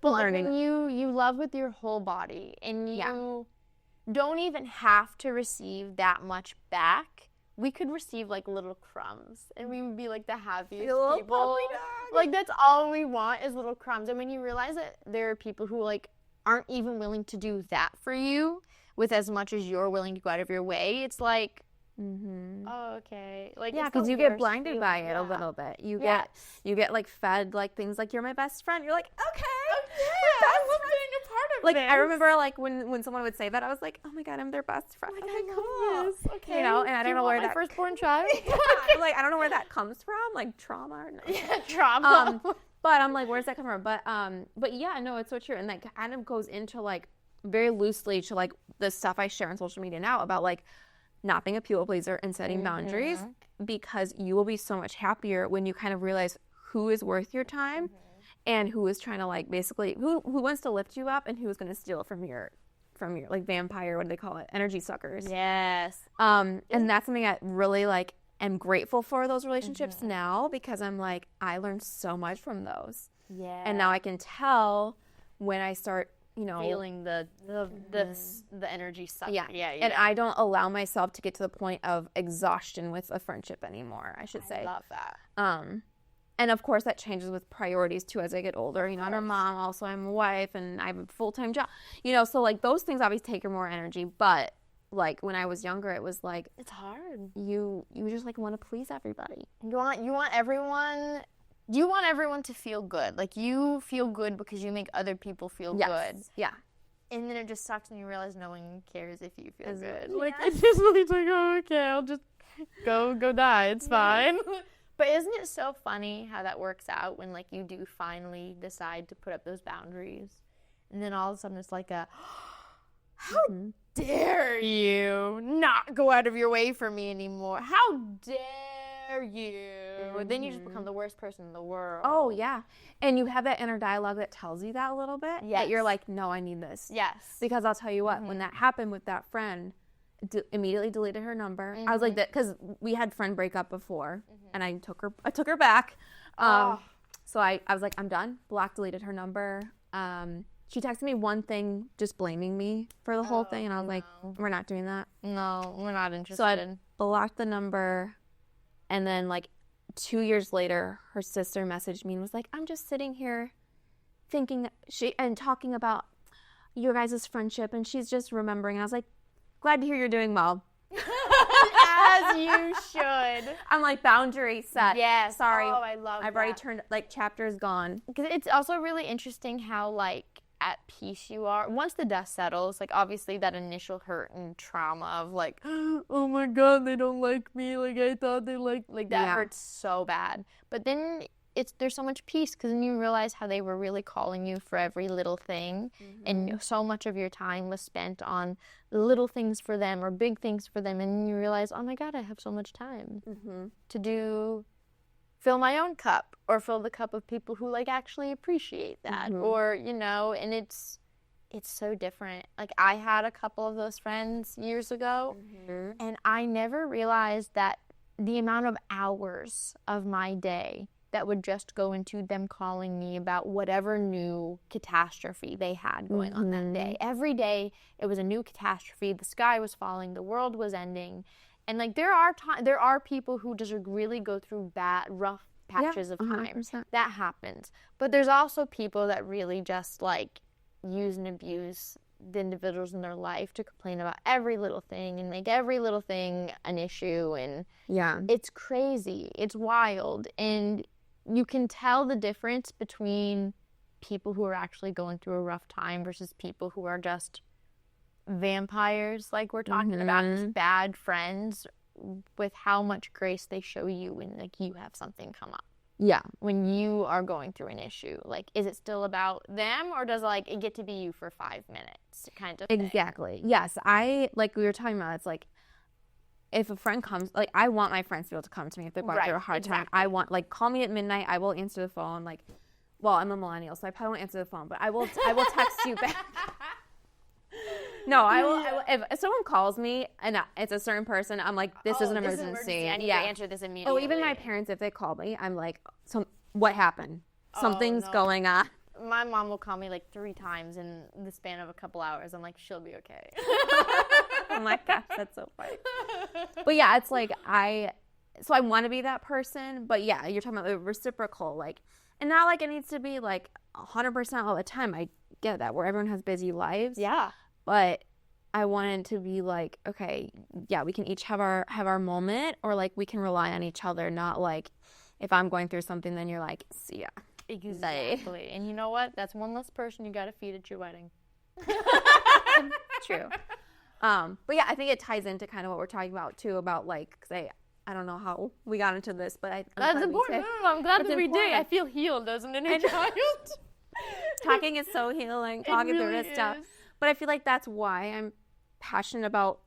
But like when you love with your whole body and you don't even have to receive that much back. We could receive like little crumbs and we would be like the happiest people. Like that's all we want is little crumbs. And when you realize that there are people who like aren't even willing to do that for you with as much as you're willing to go out of your way, it's like, oh, okay. Like, because you get blinded by it a little bit. You get like fed like things like you're my best friend. You're like, okay, I love being a part of like this. I remember like when someone would say that, I was like, oh my god, I'm their best friend. Like, I love this. Okay, and I don't know where that firstborn child. Like I don't know where that comes from, like trauma or no. Yeah, trauma. But I'm like, where's that come from? But yeah, no, it's so true, and that kind of goes into like very loosely to like the stuff I share on social media now about like not being a people pleaser and setting boundaries, because you will be so much happier when you kind of realize who is worth your time and who is trying to like basically who wants to lift you up and who is going to steal from your like vampire, what do they call it, energy suckers. Yes. And that's something I really like am grateful for those relationships now, because I'm like, I learned so much from those. Yeah. And now I can tell when I start, feeling the energy suck. Yeah. And I don't allow myself to get to the point of exhaustion with a friendship anymore, I should say. I love that. And of course that changes with priorities too as I get older. I'm a mom, also I'm a wife, and I have a full-time job. So like those things obviously take more energy, but like when I was younger, it was like it's hard. You just like want to please everybody. You want everyone. You want everyone to feel good. Like you feel good because you make other people feel good. Yeah. And then it just sucks and you realize no one cares if you feel good. Yeah. Like, it's just like, oh, okay, I'll just go die. It's fine. But isn't it so funny how that works out when, like, you do finally decide to put up those boundaries? And then all of a sudden it's like how dare you not go out of your way for me anymore? How dare you? Then you just become the worst person in the world. Oh, yeah. And you have that inner dialogue that tells you that a little bit. Yes. That you're like, no, I need this. Yes. Because I'll tell you what, when that happened with that friend, immediately deleted her number. I was like that because we had friend breakup before, and I took her back. So I was like, I'm done. Blocked, deleted her number. She texted me one thing, just blaming me for the whole thing, and I was like, we're not doing that. No, we're not interested. So I blocked the number, and then like 2 years later, her sister messaged me and was like, I'm just sitting here thinking and talking about your guys' friendship, and she's just remembering. And I was like, glad to hear you're doing well. As you should. I'm like, boundary set. Yes. Sorry. Oh, I love I've already turned, like, chapter's gone. Because it's also really interesting how, like, at peace you are. Once the dust settles, like, obviously that initial hurt and trauma of, like, oh my God, they don't like me. Like, I thought they liked, like, that hurts so bad. But then there's so much peace because then you realize how they were really calling you for every little thing. And so much of your time was spent on little things for them or big things for them. And you realize, oh my God, I have so much time to fill my own cup or fill the cup of people who, like, actually appreciate that. Or, you know, and it's so different. Like, I had a couple of those friends years ago, and I never realized that the amount of hours of my day that would just go into them calling me about whatever new catastrophe they had going on that day. Every day, it was a new catastrophe. The sky was falling. The world was ending. And, like, there are people who just really go through rough patches of time. 100%. That happens. But there's also people that really just, like, use and abuse the individuals in their life to complain about every little thing and make every little thing an issue. And it's crazy. It's wild. And you can tell the difference between people who are actually going through a rough time versus people who are just vampires, like we're talking about, just bad friends, with how much grace they show you when, like, you have something come up. Yeah. When you are going through an issue. Like, is it still about them, or does, like, it get to be you for 5 minutes kind of thing? Exactly. Yes. Like we were talking about, it's like, if a friend comes, like, I want my friends to be able to come to me if they're going through a hard time. I want, like, call me at midnight. I will answer the phone. Like, well, I'm a millennial, so I probably won't answer the phone, but I will text you back. No, I will. If someone calls me and it's a certain person, I'm like, this is an emergency. I need to answer this immediately. Oh, even my parents, if they call me, I'm like, what happened? Something's going on. My mom will call me like 3 times in the span of a couple hours. I'm like, she'll be okay. I'm like, gosh, that's so funny. But yeah, it's like I want to be that person. But yeah, you're talking about the reciprocal, like, and not like it needs to be like 100% all the time. I get that, where everyone has busy lives. Yeah. But I wanted to be like, okay, yeah, we can each have our moment, or like we can rely on each other, not like if I'm going through something, then you're like, see ya. Exactly. And you know what? That's one less person you got to feed at your wedding. True. But yeah, I think it ties into kind of what we're talking about too, about like, because I don't know how we got into this, but that's important. I'm glad that we did. I feel healed as an inner child. Talking is so healing, talking through this stuff. But I feel like that's why I'm passionate about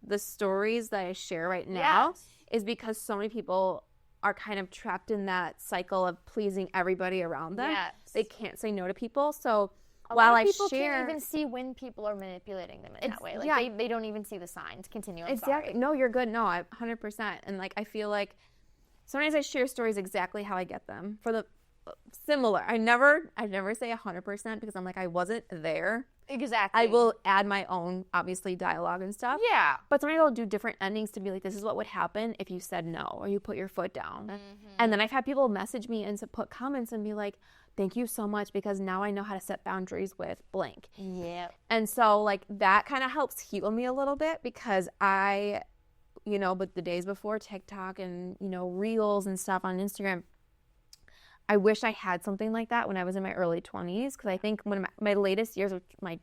the stories that I share right now, is because so many people are kind of trapped in that cycle of pleasing everybody around them. Yes. They can't say no to people. So while I share, can't even see when people are manipulating them in that way. Like they don't even see the signs. Continue. Exactly. No, you're good. No, 100%. And like I feel like sometimes I share stories exactly how I get them. For the similar, I never say 100% because I'm like, I wasn't there. Exactly. I will add my own, obviously, dialogue and stuff. Yeah. But sometimes I'll do different endings to be like, this is what would happen if you said no or you put your foot down. And then I've had people message me and put comments and be like, thank you so much because now I know how to set boundaries with blank. Yeah. And so, like, that kind of helps heal me a little bit because but the days before TikTok and, Reels and stuff on Instagram, I wish I had something like that when I was in my early 20s, because I think when my latest years, my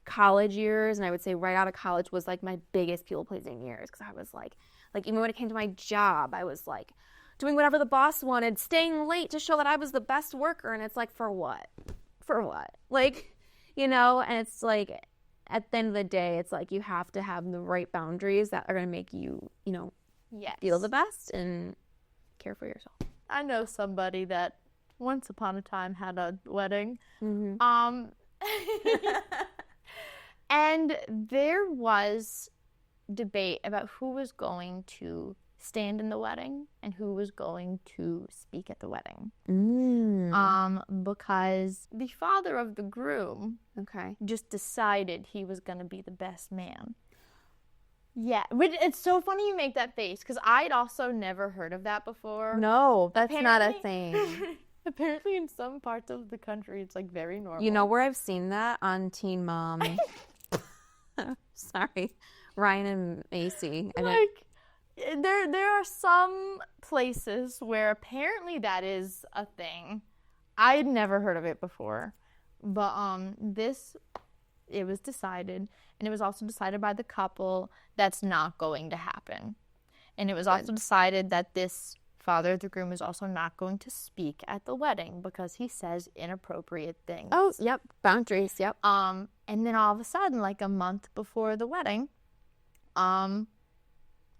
college years, and I would say right out of college was like my biggest people pleasing years, because I was like even when it came to my job, I was like doing whatever the boss wanted, staying late to show that I was the best worker, and it's like, for what? Like, you know, and it's like at the end of the day, it's like you have to have the right boundaries that are going to make you, you know, feel the best and care for yourself. I know somebody that once upon a time had a wedding. And there was debate about who was going to stand in the wedding and who was going to speak at the wedding. Because the father of the groom just decided he was going to be the best man. Yeah, but it's so funny you make that face, because I'd also never heard of that before. No, that's not a thing. Apparently in some parts of the country, it's like very normal. You know where I've seen that? On Teen Mom. Sorry. Ryan and Macy. Like, there are some places where apparently that is a thing. I had never heard of it before. But it was decided, and it was also decided by the couple that's not going to happen. And it was also decided that this father of the groom is also not going to speak at the wedding because he says inappropriate things. Oh, yep. Boundaries, yep. And then all of a sudden, like a month before the wedding, all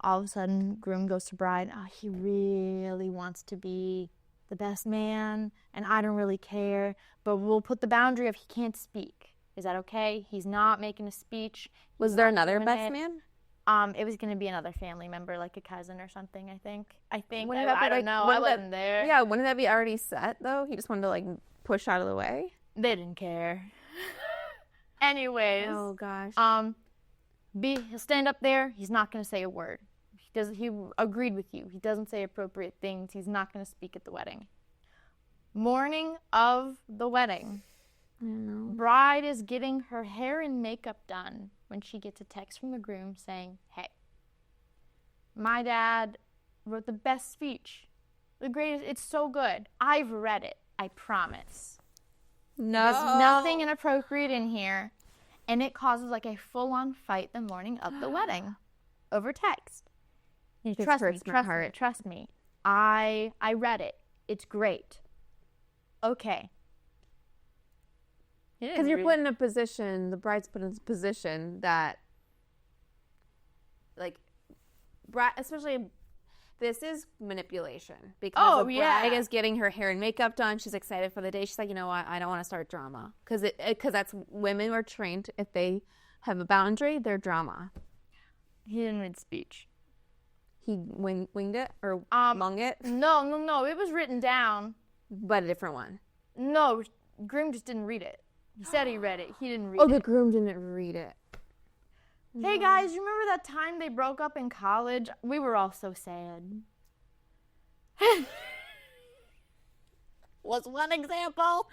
of a sudden, groom goes to bride. Oh, he really wants to be the best man, and I don't really care, but we'll put the boundary of he can't speak. Is that okay? He's not making a speech. Was there another best man? It was going to be another family member, like a cousin or something, I think. I I don't know. I wasn't there. Yeah, wouldn't that be already set, though? He just wanted to, like, push out of the way? They didn't care. Anyways. Oh, gosh. He'll stand up there. He's not going to say a word. He agreed with you. He doesn't say appropriate things. He's not going to speak at the wedding. Morning of the wedding. Bride is getting her hair and makeup done when she gets a text from the groom saying, hey, my dad wrote the best speech. The greatest. It's so good. I've read it. I promise. No. There's nothing inappropriate in here. And it causes like a full-on fight the morning of the wedding over text. Trust me. I read it. It's great. Okay. Because you're put in a position, the bride's put in a position that, like, especially, this is manipulation. Because the bride is getting her hair and makeup done. She's excited for the day. She's like, you know what? I don't want to start drama. Because that's, women are trained, if they have a boundary, they're drama. He didn't read speech. He winged it? Or mung it? No. It was written down. But a different one. No, groom just didn't read it. He said he read it. He didn't read it. Oh, the groom didn't read it. Hey, guys, you remember that time they broke up in college? We were all so sad. Was one example.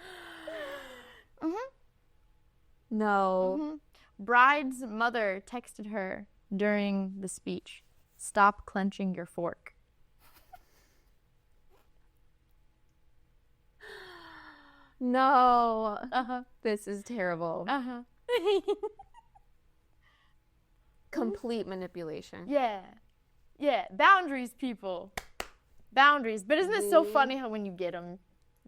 No. Bride's mother texted her during the speech, stop clenching your fork. No. This is terrible. Complete manipulation. Yeah. Boundaries, people. Boundaries. But isn't it so funny how when you get them,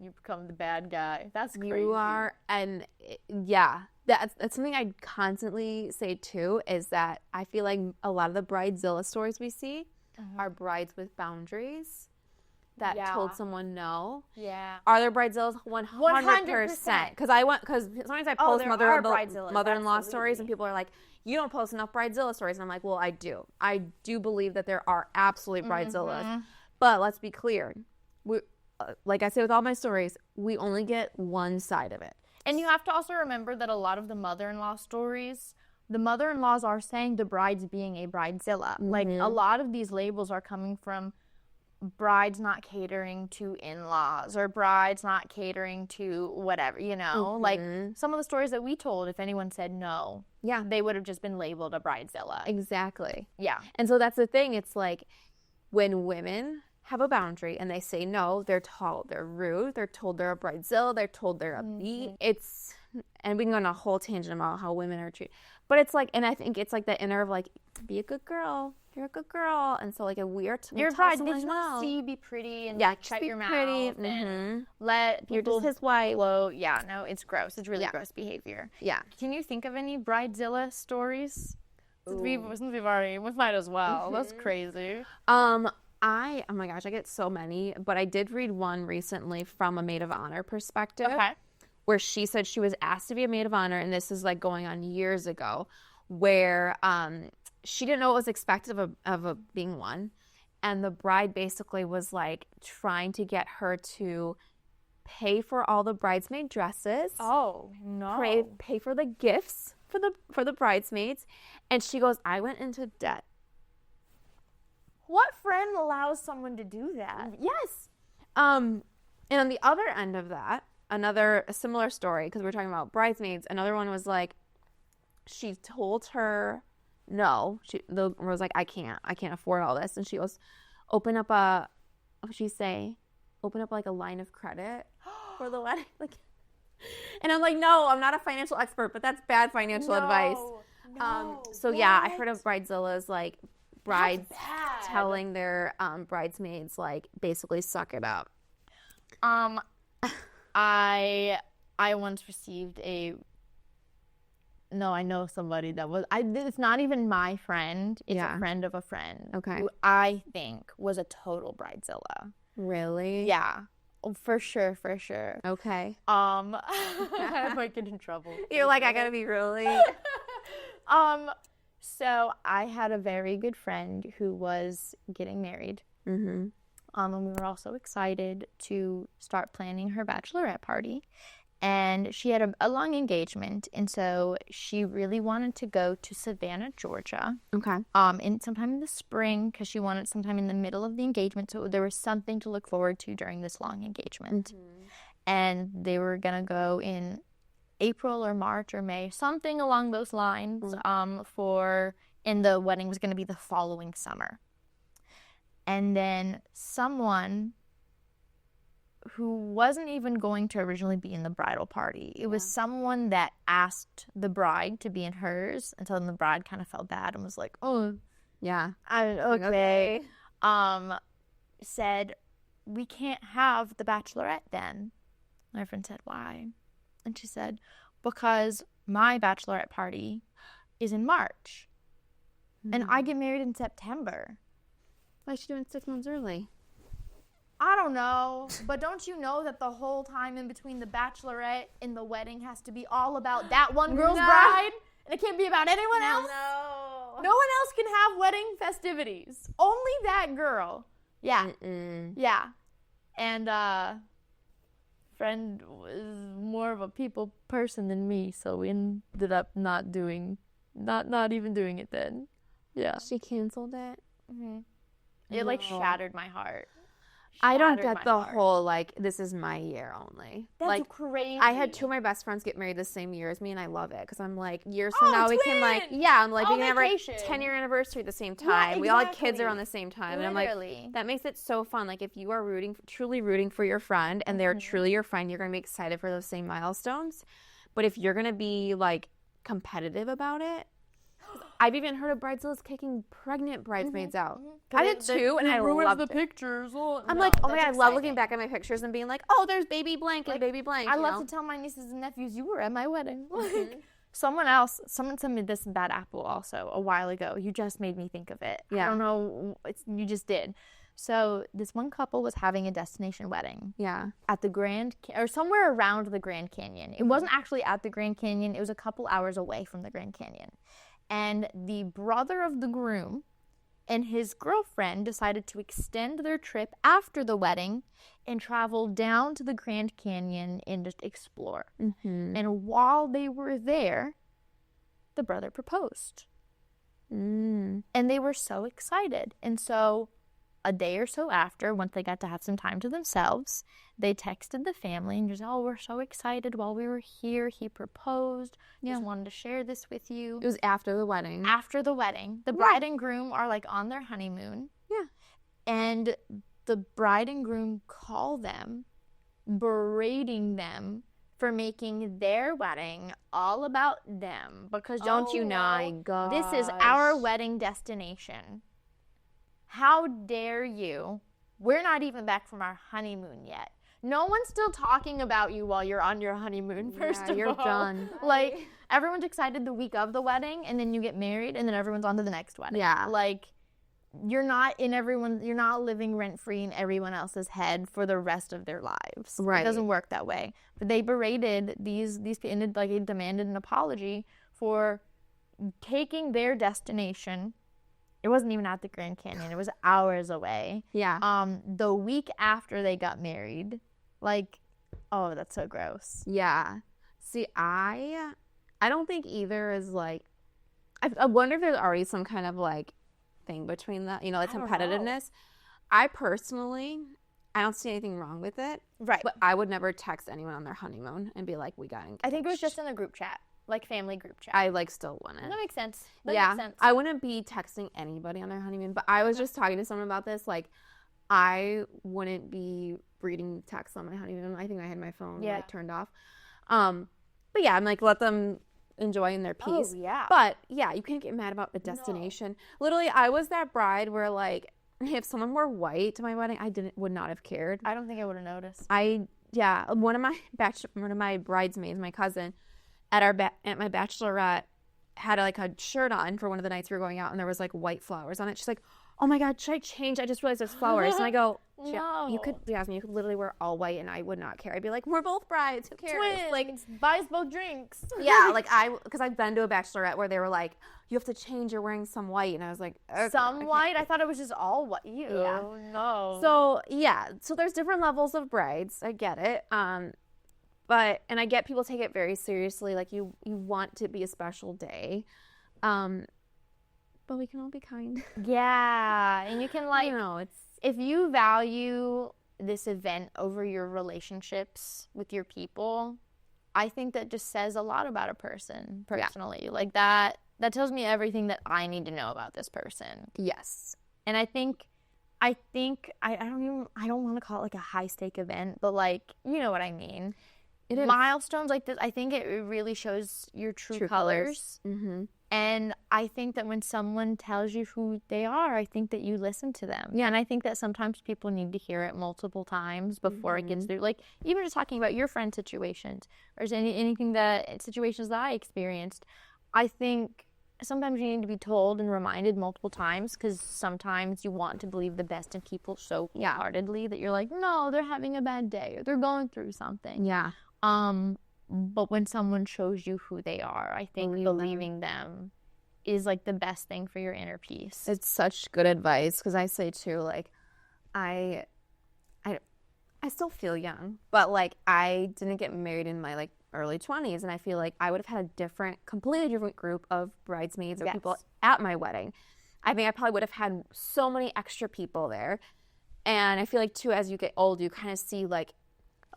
you become the bad guy? That's crazy. You are, and yeah, that's something I constantly say too, is that I feel like a lot of the Bridezilla stories we see are brides with boundaries that told someone no. Yeah. Are there Bridezillas? 100%. Because sometimes I post mother-in-law stories and people are like, you don't post enough Bridezilla stories. And I'm like, well, I do. I do believe that there are absolutely Bridezillas. But let's be clear. Like I say with all my stories, we only get one side of it. And you have to also remember that a lot of the mother-in-law stories, the mother-in-laws are saying the bride's being a Bridezilla. Like, a lot of these labels are coming from brides not catering to in-laws or brides not catering to whatever, you know? Like, some of the stories that we told, if anyone said no, they would have just been labeled a Bridezilla. Exactly. Yeah. And so that's the thing. It's like when women have a boundary and they say no, they're told they're rude, they're told they're a Bridezilla, they're told they're a B. It's and we can go on a whole tangent about how women are treated. But it's like, and I think it's like the inner of like, be a good girl. You're a good girl. And so like if we're your bride, they just want to see you be pretty and shut your mouth and let people. You're just his wife. Blow. Yeah, no, it's gross. It's really gross behavior. Yeah. Can you think of any Bridezilla stories? Since we've already, we might as well. That's crazy. Oh my gosh, I get so many, but I did read one recently from a maid of honor perspective. Okay. Where she said she was asked to be a maid of honor, and this is like going on years ago, where she didn't know what was expected of being one, and the bride basically was like trying to get her to pay for all the bridesmaid dresses. Oh no! Pay for the gifts for the bridesmaids, and she goes, I went into debt. What friend allows someone to do that? Yes. And on the other end of that, a similar story, because we're talking about bridesmaids, another one was like, she told her no. The girl was like, I can't afford all this. And she goes, open up like a line of credit for the wedding. Like, and I'm like, no, I'm not a financial expert, but that's bad financial advice. I heard of Bridezillas, like brides telling their bridesmaids like basically suck it up. I once received I know somebody that was, it's not even my friend, it's a friend of a friend. Okay. Who I think was a total Bridezilla. Really? Yeah. Oh, for sure. Okay. I might get in trouble. You're like, I gotta be really. So I had a very good friend who was getting married. Mm-hmm. And we were also excited to start planning her bachelorette party. And she had a long engagement, and so she really wanted to go to Savannah, Georgia. Okay. Sometime in the spring, because she wanted sometime in the middle of the engagement, so there was something to look forward to during this long engagement. Mm-hmm. And they were gonna go in April or March or May, something along those lines. And the wedding was gonna be the following summer. And then someone who wasn't even going to originally be in the bridal party. It was someone that asked the bride to be in hers, and so then the bride kind of felt bad and was like, oh, yeah, okay. Said, we can't have the bachelorette then. My friend said, why? And she said, because my bachelorette party is in March, and I get married in September. Why is she doing 6 months early? I don't know, but don't you know that the whole time in between the bachelorette and the wedding has to be all about that one girl's bride? And it can't be about anyone else? No. No one else can have wedding festivities. Only that girl. Yeah. Mm-mm. Yeah. And friend was more of a people person than me, so we ended up not even doing it then. Yeah. She canceled it? Mm-hmm. It shattered my heart. I don't get the whole, like, this is my year only. That's like, crazy. I had 2 of my best friends get married the same year as me, and I love it. Because I'm like, years from now, we can, like, we can have our 10-year anniversary at the same time. Yeah, exactly. We all had kids around the same time. Literally. And I'm like, that makes it so fun. Like, if you are truly rooting for your friend, and they're truly your friend, you're going to be excited for those same milestones. But if you're going to be, like, competitive about it, I've even heard of Bridezillas kicking pregnant bridesmaids out. I did too, and I loved it. Pictures. I'm like, oh my God, I love looking back at my pictures and being like, oh, there's baby blank and baby blank. I love to tell my nieces and nephews, you were at my wedding. Someone sent me this bad apple also a while ago. You just made me think of it. Yeah. I don't know, you just did. So this one couple was having a destination wedding. Yeah. At the or somewhere around the Grand Canyon. It wasn't actually at the Grand Canyon. It was a couple hours away from the Grand Canyon. And the brother of the groom and his girlfriend decided to extend their trip after the wedding and travel down to the Grand Canyon and just explore. Mm-hmm. And while they were there, the brother proposed. And they were so excited. And so a day or so after, once they got to have some time to themselves, they texted the family and just, oh, we're so excited while we were here. He proposed. Just wanted to share this with you. It was after the wedding. After the wedding. The bride and groom are like on their honeymoon. Yeah. And the bride and groom call them, berating them for making their wedding all about them. Because don't you know, this is our wedding destination. How dare you? We're not even back from our honeymoon yet. No one's still talking about you while you're on your honeymoon, first of you're all. done. Like, everyone's excited the week of the wedding, and then you get married, and then everyone's on to the next wedding. Yeah. Like, you're not living rent-free in everyone else's head for the rest of their lives. Right. It doesn't work that way. But they berated these people, like, they demanded an apology for taking their destination. It wasn't even at the Grand Canyon. It was hours away. Yeah. The week after they got married. Like, oh, that's so gross. Yeah. See, I don't think either is like, I wonder if there's already some kind of like thing between that, like competitiveness. I personally, I don't see anything wrong with it. Right. But I would never text anyone on their honeymoon and be like, we got engaged. I think it was just in the group chat, like family group chat. I like still wouldn't. That makes sense. That Yeah. makes sense. I wouldn't be texting anybody on their honeymoon, but I was just talking to someone about this. Like, I wouldn't be reading texts on my honeymoon. I think I had my phone like turned off. But yeah, I'm like, let them enjoy in their peace. Oh, yeah. But yeah, you can't get mad about the destination. No. Literally, I was that bride where like, if someone wore white to my wedding, I would not have cared. I don't think I would have noticed. One of my bridesmaids, my cousin, at my bachelorette, had like a shirt on for one of the nights we were going out, and there was like white flowers on it. She's like, "Oh my God, should I change? I just realized there's flowers." And I go, No. You could, Jasmine, you could literally wear all white and I would not care. I'd be like, we're both brides. Who cares? Twins. Like, buy us both drinks. yeah, like because I've been to a bachelorette where they were like, you have to change, you're wearing some white. And I was like, okay, some white? I thought it was just all white. Ew. Yeah. No. So, yeah. So there's different levels of brides. I get it. But, and I get people take it very seriously. Like, you want to be a special day. But we can all be kind. Yeah. And you can like, it's, if you value this event over your relationships with your people, I think that just says a lot about a person personally. Yeah. Like that tells me everything that I need to know about this person. Yes. And I don't want to call it like a high stake event, but like, you know what I mean. It is. Milestones like this, I think it really shows your true colors. Mm-hmm. And I think that when someone tells you who they are, I think that you listen to them. Yeah, and I think that sometimes people need to hear it multiple times before it gets through. Like, even just talking about your friend situations or situations that I experienced, I think sometimes you need to be told and reminded multiple times, because sometimes you want to believe the best in people so wholeheartedly that you're like, no, they're having a bad day or they're going through something. Yeah. But when someone shows you who they are, I think believing them is like the best thing for your inner peace. It's such good advice, because I say too, like, I still feel young, but like I didn't get married in my like early 20s, and I feel like I would have had a completely different group of bridesmaids or people at my wedding. I mean, I probably would have had so many extra people there, and I feel like too, as you get old, you kind of see like,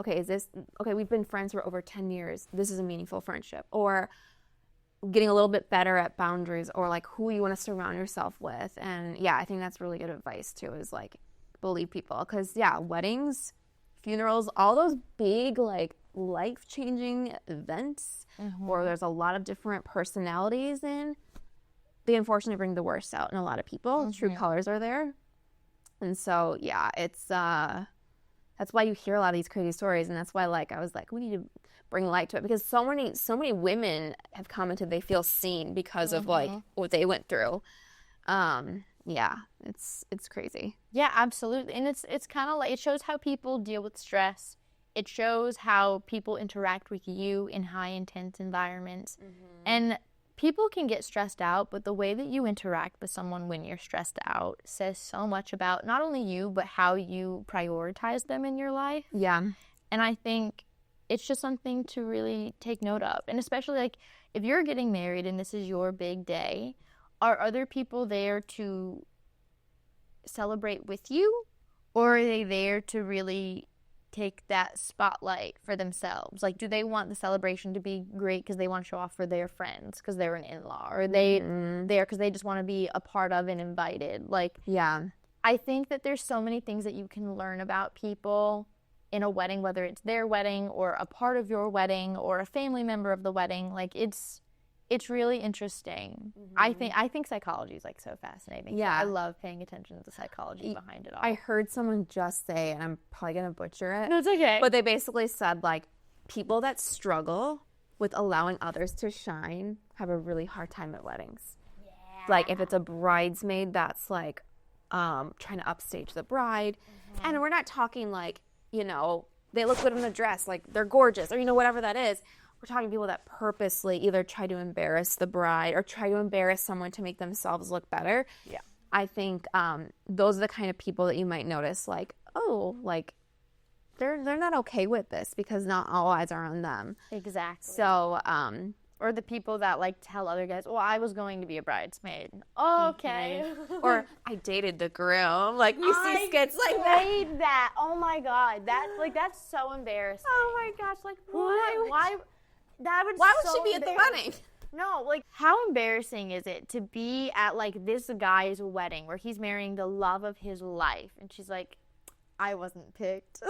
okay, we've been friends for over 10 years. This is a meaningful friendship. Or getting a little bit better at boundaries, or like who you want to surround yourself with. And yeah, I think that's really good advice too, is like believe people. Because yeah, weddings, funerals, all those big like life-changing events where there's a lot of different personalities in, they unfortunately bring the worst out in a lot of people. True colors are there. And so yeah, it's that's why you hear a lot of these crazy stories, and that's why, like, I was like, we need to bring light to it, because so many women have commented they feel seen because of like what they went through. Yeah, it's crazy. Yeah, absolutely, and it's kind of like, it shows how people deal with stress. It shows how people interact with you in high intense environments, and people can get stressed out, but the way that you interact with someone when you're stressed out says so much about not only you, but how you prioritize them in your life. Yeah. And I think it's just something to really take note of. And especially like if you're getting married and this is your big day, are other people there to celebrate with you? Or are they there to really take that spotlight for themselves? Like, do they want the celebration to be great because they want to show off for their friends because they're an in-law, or are they there because they just want to be a part of and invited? Like, yeah, I think that there's so many things that you can learn about people in a wedding, whether it's their wedding or a part of your wedding or a family member of the wedding. Like it's really interesting. I think psychology is like so fascinating. Yeah. So I love paying attention to the psychology behind it all. I heard someone just say, and I'm probably gonna butcher it. No, it's okay. But they basically said like people that struggle with allowing others to shine have a really hard time at weddings. Yeah. Like if it's a bridesmaid that's like trying to upstage the bride, and we're not talking like, you know, they look good in a dress, like they're gorgeous, or you know, whatever that is. We're talking people that purposely either try to embarrass the bride or try to embarrass someone to make themselves look better. Yeah. I think those are the kind of people that you might notice like, oh, like they're not okay with this because not all eyes are on them. Exactly. So, or the people that like tell other guys, well, I was going to be a bridesmaid. Oh, okay. or I dated the groom. Like you see skits like that. Oh my God. That's so embarrassing. Oh my gosh. Like Why would she be at the wedding? No, like how embarrassing is it to be at like this guy's wedding where he's marrying the love of his life and she's like, I wasn't picked.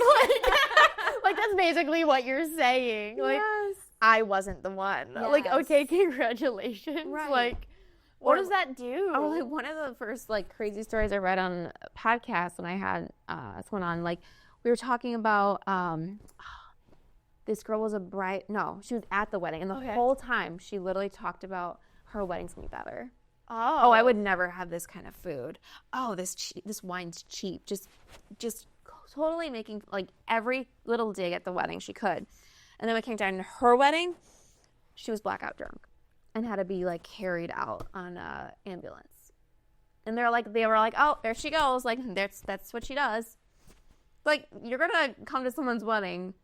like that's basically what you're saying. Like Yes. I wasn't the one. Yes. Like, okay, congratulations. Right. Like what Or- does that do? Oh, like one of the first like crazy stories I read on a podcast when I had someone on, like we were talking about this girl was a bride. No, she was at the wedding, and the whole time she literally talked about her wedding's gonna be better. Oh, I would never have this kind of food. Oh, this wine's cheap. Just totally making like every little dig at the wedding she could. And then when it came down to her wedding, she was blackout drunk and had to be like carried out on an ambulance. And they were like, oh, there she goes. Like that's what she does. Like you're gonna come to someone's wedding,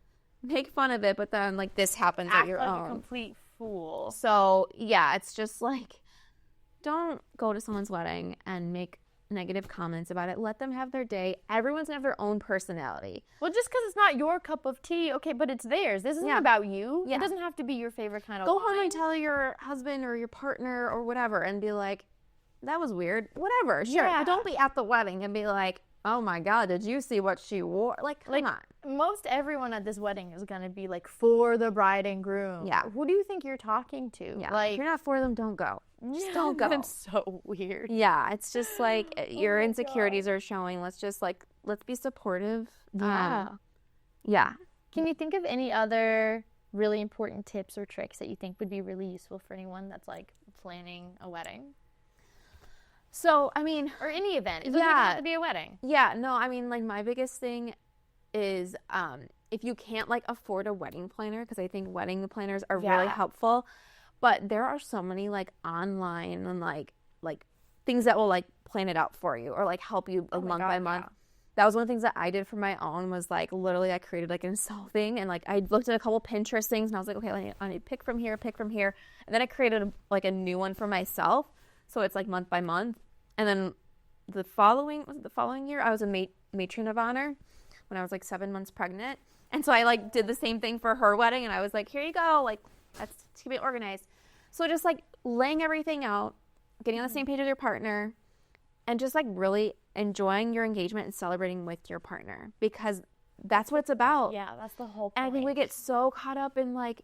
make fun of it, but then like this happens at your like own. a complete fool. So yeah, it's just like, don't go to someone's wedding and make negative comments about it. Let them have their day. Everyone's gonna have their own personality. Well, just because it's not your cup of tea, okay, but it's theirs. This isn't about you. Yeah. It doesn't have to be your favorite kind of Go wine. home and tell your husband or your partner or whatever and be like, that was weird. Whatever, sure. Yeah. But don't be at the wedding and be like, oh my God, did you see what she wore? Like, come on. Most everyone at this wedding is going to be like for the bride and groom. Yeah. Who do you think you're talking to? Yeah. Like, if you're not for them, don't go. Just don't go. That's so weird. Yeah, it's just like your insecurities are showing. Let's be supportive. Yeah. Yeah. Can you think of any other really important tips or tricks that you think would be really useful for anyone that's like planning a wedding? So, I mean, Or any event. It doesn't even have to be a wedding. yeah, no, I mean, like my biggest thing is if you can't like afford a wedding planner, because I think wedding planners are really helpful, but there are so many like online and like things that will like plan it out for you or like help you month by month. That was one of the things that I did for my own, was like literally I created like an Excel thing, and like I looked at a couple Pinterest things and I was like, okay, I need to pick from here, and then I created like a new one for myself, so it's like month by month. And then the following year I was a matron of honor when I was like 7 months pregnant, and so I like did the same thing for her wedding, and I was like, here you go, like that's to keep it organized. So just like laying everything out, getting on the same page with your partner, and just like really enjoying your engagement and celebrating with your partner, because that's what it's about. Yeah, that's the whole point. And I think we get so caught up in like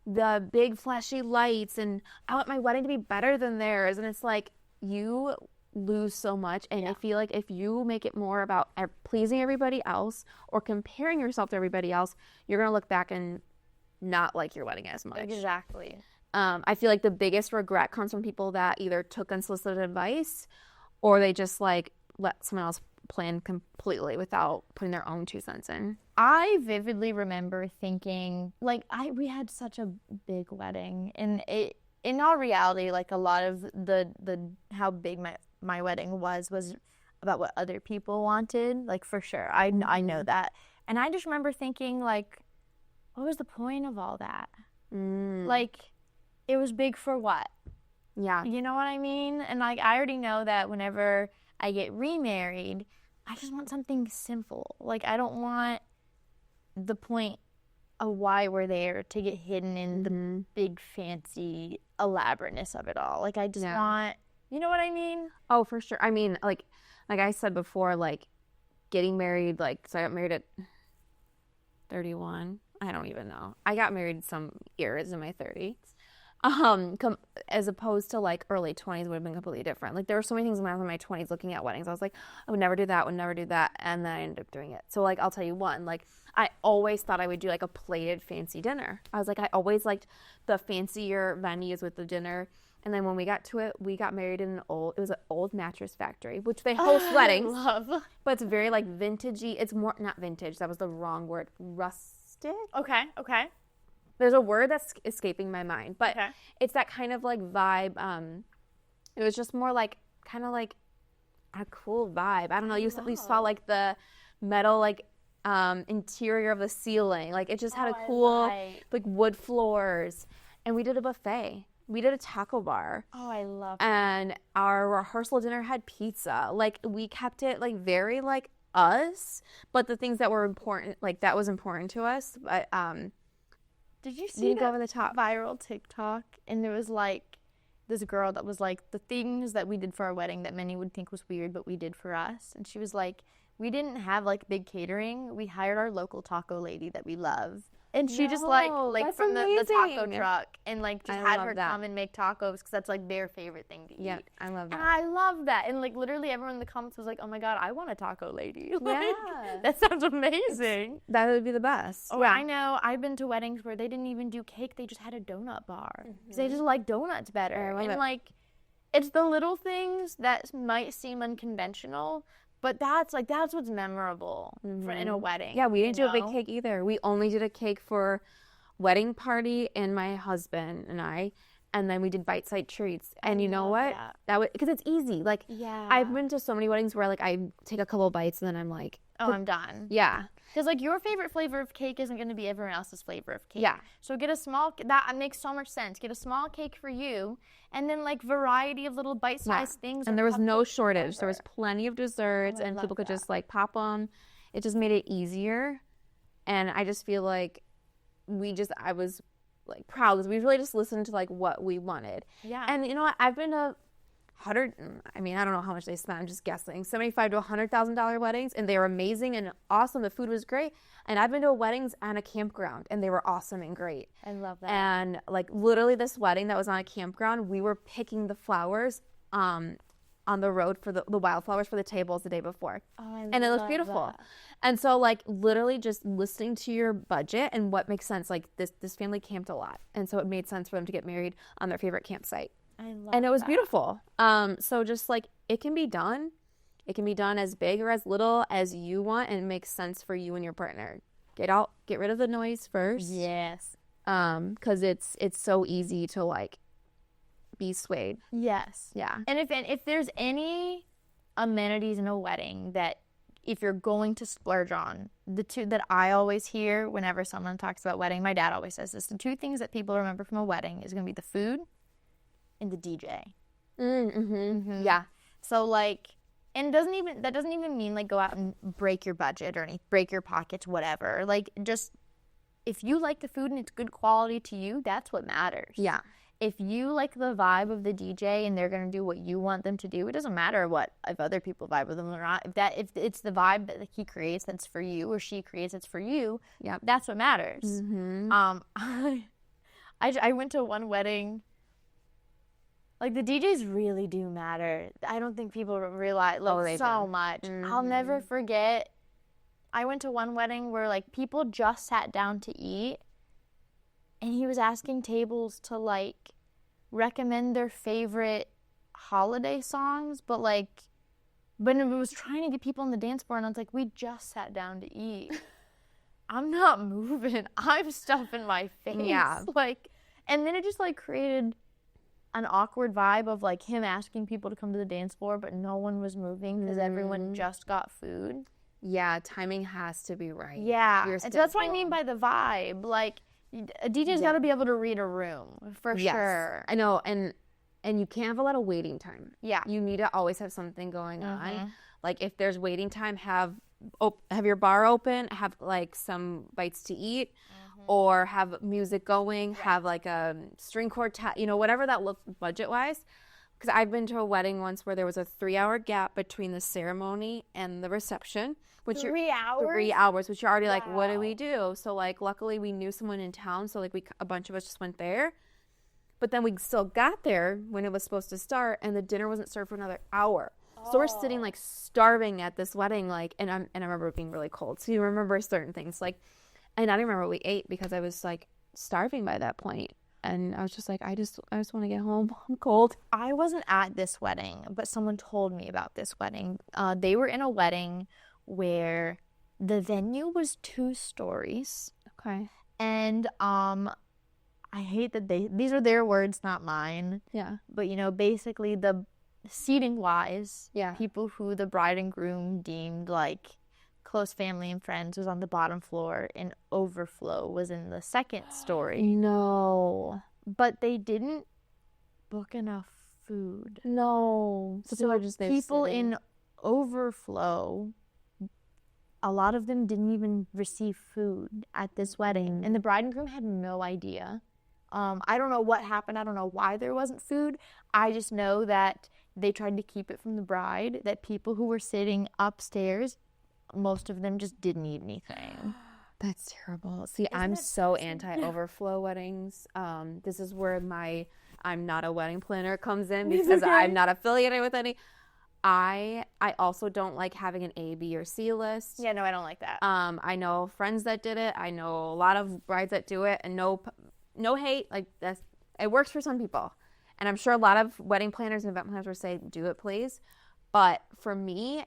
the big flashy lights and I want my wedding to be better than theirs, and it's like you lose so much. And I feel like if you make it more about pleasing everybody else or comparing yourself to everybody else, you're gonna look back and not like your wedding as much. Exactly. I feel like the biggest regret comes from people that either took unsolicited advice or they just like let someone else plan completely without putting their own 2 cents in. I vividly remember thinking, like, we had such a big wedding, and in all reality, like a lot of the how big my wedding was about what other people wanted, like for sure. I know that, and I just remember thinking, like, what was the point of all that? Like, it was big for what? Yeah. You know what I mean? And like, I already know that whenever I get remarried, I just want something simple. Like, I don't want the point of why we're there to get hidden in the big fancy elaborateness of it all. Like, I just want, you know what I mean? Oh, for sure. I mean, like I said before, like getting married, like, so I got married at 31. I don't even know. I got married some years in my 30s. As opposed to like early 20s would have been completely different. Like there were so many things when I was in my 20s looking at weddings. I was like, I would never do that, and then I ended up doing it. So like I'll tell you one, like I always thought I would do like a plated fancy dinner. I was like, I always liked the fancier venues with the dinner. And then when we got to it, we got married in it was an old mattress factory, which they host weddings. Love. But it's very like vintagey. It's more, not vintage, that was the wrong word, rustic. Okay. There's a word that's escaping my mind, but Okay. it's that kind of like vibe. It was just more like kind of like a cool vibe. I don't know. You saw like the metal like interior of the ceiling. Like it just had a cool like wood floors, and we did a buffet. We did a taco bar. Oh, I love that. And our rehearsal dinner had pizza. Like we kept it like very like us, but the things that were important, like that was important to us. But Did you see go over the top viral TikTok? And there was like this girl that was like, the things that we did for our wedding that many would think was weird, but we did for us. And she was like, we didn't have like big catering. We hired our local taco lady that we love. And she just like that's from the taco amazing. truck and like just I had love her that. come and make tacos because that's like their favorite thing to eat. Yeah, I love And that. I love that. And like literally everyone in the comments was like, oh my God, I want a taco lady. Like, Yeah. that sounds amazing. That would be the best. Oh, I know. I've been to weddings where they didn't even do cake. They just had a donut bar. 'Cause they just like donuts better. I love And it. like, it's the little things that might seem unconventional, but that's what's memorable for, in a wedding. Yeah, we didn't do a big know? cake either. We only did a cake for wedding party and my husband and I, and then we did bite-sized treats. And you know what? That was because it's easy. Like Yeah. I've been to so many weddings where like I take a couple of bites and then I'm like, Oh, I'm done. yeah, Because like your favorite flavor of cake isn't going to be everyone else's flavor of cake. Yeah. So get a small. That makes so much sense. Get a small cake for you, and then like variety of little bite-sized things. and or there was no cupcakes, shortage. There was whatever. plenty of desserts, Oh, I and love people could that. just like pop them. It just made it easier, and I just feel like I was like proud because we really just listened to like what we wanted. Yeah. And you know what? I've been to I don't know how much they spent. I'm just guessing. $75,000 to $100,000 weddings, and they were amazing and awesome. The food was great. And I've been to weddings on a campground, and they were awesome and great. I love that. And like literally, this wedding that was on a campground, we were picking the flowers on the road for the wildflowers for the tables the day before. And it looked beautiful. And so like literally just listening to your budget and what makes sense. Like this family camped a lot, and so it made sense for them to get married on their favorite campsite. I love And it was that. beautiful. So just like it can be done. It can be done as big or as little as you want, and it makes sense for you and your partner. Get rid of the noise first. Yes. Because it's so easy to like be swayed. Yes. Yeah. And if there's any amenities in a wedding that if you're going to splurge on, the two that I always hear whenever someone talks about wedding, my dad always says this, the two things that people remember from a wedding is going to be the food and the DJ. Yeah. So like, and that doesn't even mean like go out and break your budget or break your pockets, whatever. Like just if you like the food and it's good quality to you, that's what matters. Yeah. If you like the vibe of the DJ and they're going to do what you want them to do, it doesn't matter if other people vibe with them or not. If it's the vibe that he creates that's for you or she creates that's for you, that's what matters. I went to one wedding. Like the DJs really do matter. I don't think people realize they so do. much. I'll never forget. I went to one wedding where like people just sat down to eat, and he was asking tables to like recommend their favorite holiday songs, but it was trying to get people on the dance floor, and I was like, we just sat down to eat. I'm not moving. I'm stuffing my face. Yeah. And then it just like created an awkward vibe of like him asking people to come to the dance floor, but no one was moving because everyone just got food. Yeah. Timing has to be right. Yeah. Your And so that's what I schedule. mean by the vibe. Like a DJ's got to be able to read a room for Yes. sure. I know. And you can't have a lot of waiting time. Yeah. You need to always have something going on. Like if there's waiting time, have your bar open, have like some bites to eat, or have music going, have like a string quartet, whatever that looks budget wise. because I've been to a wedding once where there was a 3-hour gap between the ceremony and the reception. Which 3 hours? 3 hours, which you're already like, what do we do? So, like, luckily we knew someone in town, so, like, a bunch of us just went there. But then we still got there when it was supposed to start, and the dinner wasn't served for another hour. So we're sitting, like, starving at this wedding, like, and I remember it being really cold. So you remember certain things, like, and I didn't remember what we ate because I was, like, starving by that point. And I was just like, I just want to get home. I'm cold. I wasn't at this wedding, but someone told me about this wedding. They were in a wedding where the venue was 2 stories. Okay. And I hate that these are their words, not mine. Yeah. But, you know, basically the seating wise, Yeah. people who the bride and groom deemed like close family and friends was on the bottom floor, and overflow was in the 2nd story. No. But they didn't book enough food. No. So people are just there people sitting. in overflow, a lot of them didn't even receive food at this wedding, and the bride and groom had no idea. I don't know what happened. I don't know why there wasn't food. I just know that they tried to keep it from the bride, that people who were sitting upstairs, most of them just didn't eat anything. That's terrible. See, I'm so anti-overflow weddings. This is where I'm not a wedding planner comes in, because I'm not affiliated with any. I also don't like having an A, B, or C list. Yeah, no, I don't like that. I know friends that did it. I know a lot of brides that do it, and no hate. Like, it works for some people, and I'm sure a lot of wedding planners and event planners will say, "Do it, please." But for me,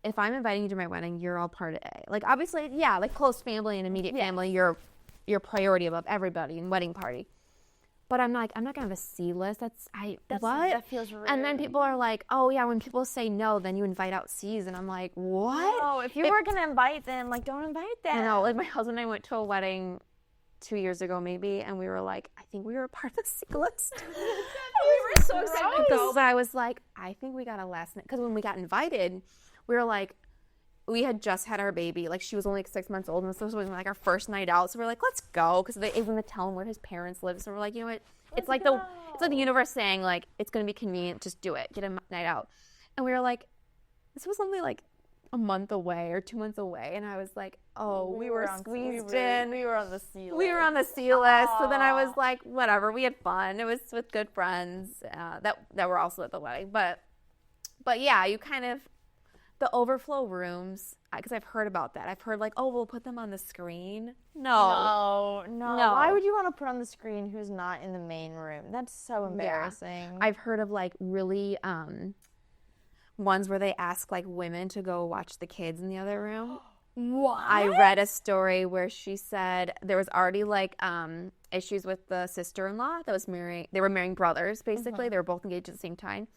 if I'm inviting you to my wedding, you're all part of A. Like, obviously, yeah, like close family and immediate family, you're priority above everybody in wedding party. But I'm not gonna have a C list. What? That feels rude. And then people are like, oh yeah, when people say no, then you invite out C's, and I'm like, what? No, if you were gonna invite them, like, don't invite them. I know. Like, my husband and I went to a wedding 2 years ago, maybe, and we were like, I think we were a part of the C list. We were so excited to go, but I was like, I think we got a last minute, because when we got invited, we were like, we had just had our baby. Like, she was only like 6 months old, and this was like our first night out. So we're like, let's go, because they even tell him where his parents live. So we're like, you know what? It's like the universe saying, like, it's gonna be convenient. Just do it. Get a night out. And we were like, this was only like a month away or 2 months away, and I was like, oh, we were squeezed in. We were on the C list. We were on the C list. So then I was like, whatever. We had fun. It was with good friends that were also at the wedding. But yeah, you kind of. The overflow rooms, because I've heard about that. I've heard, like, oh, we'll put them on the screen. No. Why would you want to put on the screen who's not in the main room? That's so embarrassing. I've heard of, like, really ones where they ask, like, women to go watch the kids in the other room. What? I read a story where she said there was already, like, issues with the sister-in-law that was marrying. They were marrying brothers, basically. Mm-hmm. They were both engaged at the same time.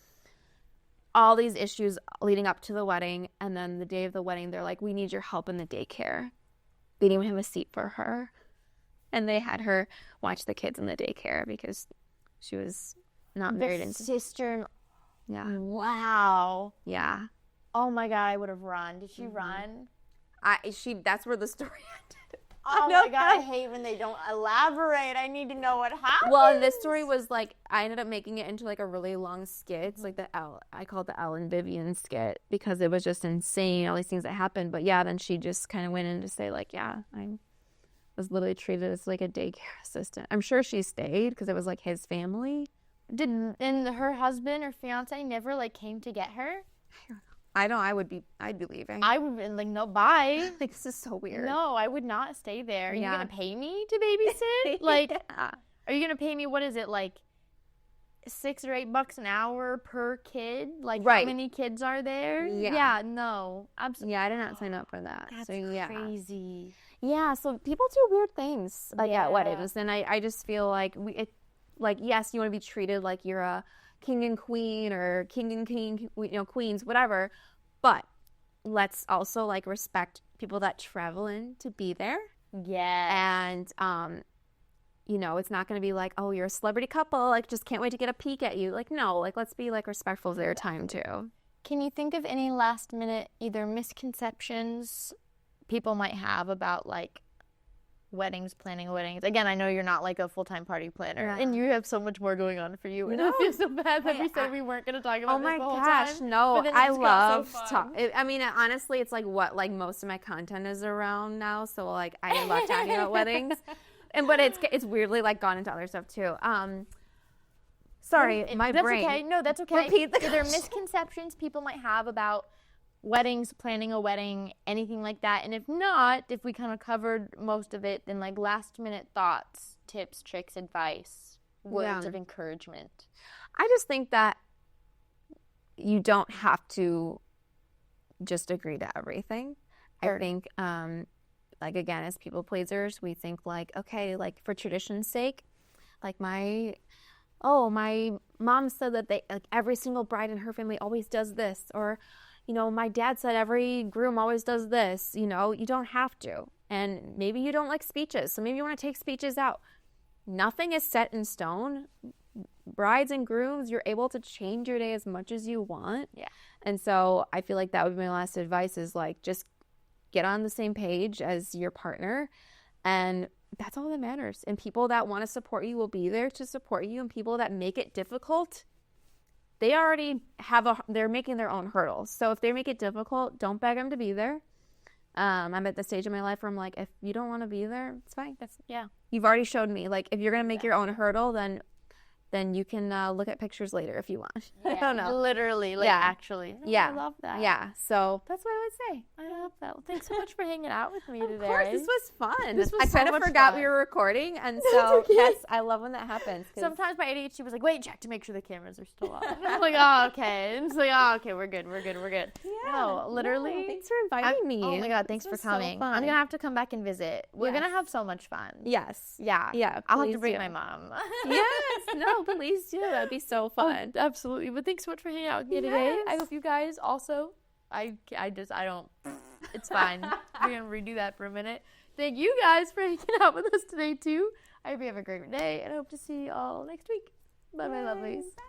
All these issues leading up to the wedding, and then the day of the wedding, they're like, we need your help in the daycare. They didn't even have a seat for her. And they had her watch the kids in the daycare because she was not married. The sister. Yeah. Wow. Yeah. Oh my God, I would have run. Did she run? That's where the story ended. Oh my God, I hate when they don't elaborate. I need to know what happened. Well, and this story was like, I ended up making it into like a really long skit. It's like I called the Elle and Vivian skit because it was just insane, all these things that happened. But yeah, then she just kind of went in to say like, yeah, I was literally treated as like a daycare assistant. I'm sure she stayed because it was like his family. And her husband or fiance never like came to get her? I don't. I'd be leaving. I would be like, no, bye. Like, this is so weird. No, I would not stay there. Are you gonna pay me to babysit? Yeah. Are you gonna pay me? What is it, like $6 or $8 an hour per kid? Like, right. How many kids are there? Yeah. No, absolutely. Yeah, I did not sign up for that. That's crazy. Yeah, so people do weird things like at weddings, and I just feel like yes, you want to be treated like you're a king and queen or king and king, queens, whatever. But let's also like respect people that travel in to be there. Yeah. And, it's not going to be like, oh, you're a celebrity couple. Like, just can't wait to get a peek at you. Like, no, like, let's be like respectful of their time too. Can you think of any last minute either misconceptions people might have about like planning weddings. Again, I know you're not like a full-time party planner, Yeah. and you have so much more going on for you. And I feel so bad that we said we weren't going to talk about this the whole time. No, but then it I just got so love fun. I mean, honestly, it's like what like most of my content is around now. So like I love talking about weddings, but it's weirdly like gone into other stuff too. Sorry, my That's brain. okay. No, that's okay. Repeat the Are there question. misconceptions people might have about weddings, planning a wedding, anything like that? And if not, if we kind of covered most of it, then like last minute thoughts, tips, tricks, advice, words of encouragement. I just think that you don't have to just agree to everything. Sure. I think, like, again, as people pleasers, we think like, okay, like for tradition's sake, like my mom said that like every single bride in her family always does this, or my dad said every groom always does this. You don't have to. And maybe you don't like speeches, so maybe you want to take speeches out. Nothing is set in stone. Brides and grooms, you're able to change your day as much as you want. Yeah. And so I feel like that would be my last advice is like just get on the same page as your partner, and that's all that matters. And people that want to support you will be there to support you, and people that make it difficult, they already they're making their own hurdles. So if they make it difficult, don't beg them to be there. I'm at the stage in my life where I'm like, if you don't want to be there, it's fine. You've already showed me. Like, if you're going to make your own hurdle, then you can look at pictures later if you want. I don't know. Literally, like actually. Yeah. I love that. Yeah. So That's what I would say. I love that. Well, thanks so much for hanging out with me today. of course, this was fun. This was I so kind of much forgot fun. we were recording, and so yes, I love when that happens. 'Cause Sometimes my ADHD was like, wait, check to make sure the cameras are still on. I'm like, oh, okay. And it's like, oh, okay, we're good. No, literally. No, thanks for inviting me. Oh my God, thanks for This was so coming. fun. I'm going to have to come back and visit. We're Yes. going to have so much fun. Yes. Yeah. Yeah. I'll have to please bring do. my mom. Yes. No, please do. That'd be so fun. Absolutely. But thanks so much for hanging out with me today. I Yes. hope you guys also, I don't, it's fine. We're going to redo that for a minute. Thank you guys for hanging out with us today too. I hope you have a great day, and I hope to see you all next week. Bye, my lovelies. Bye.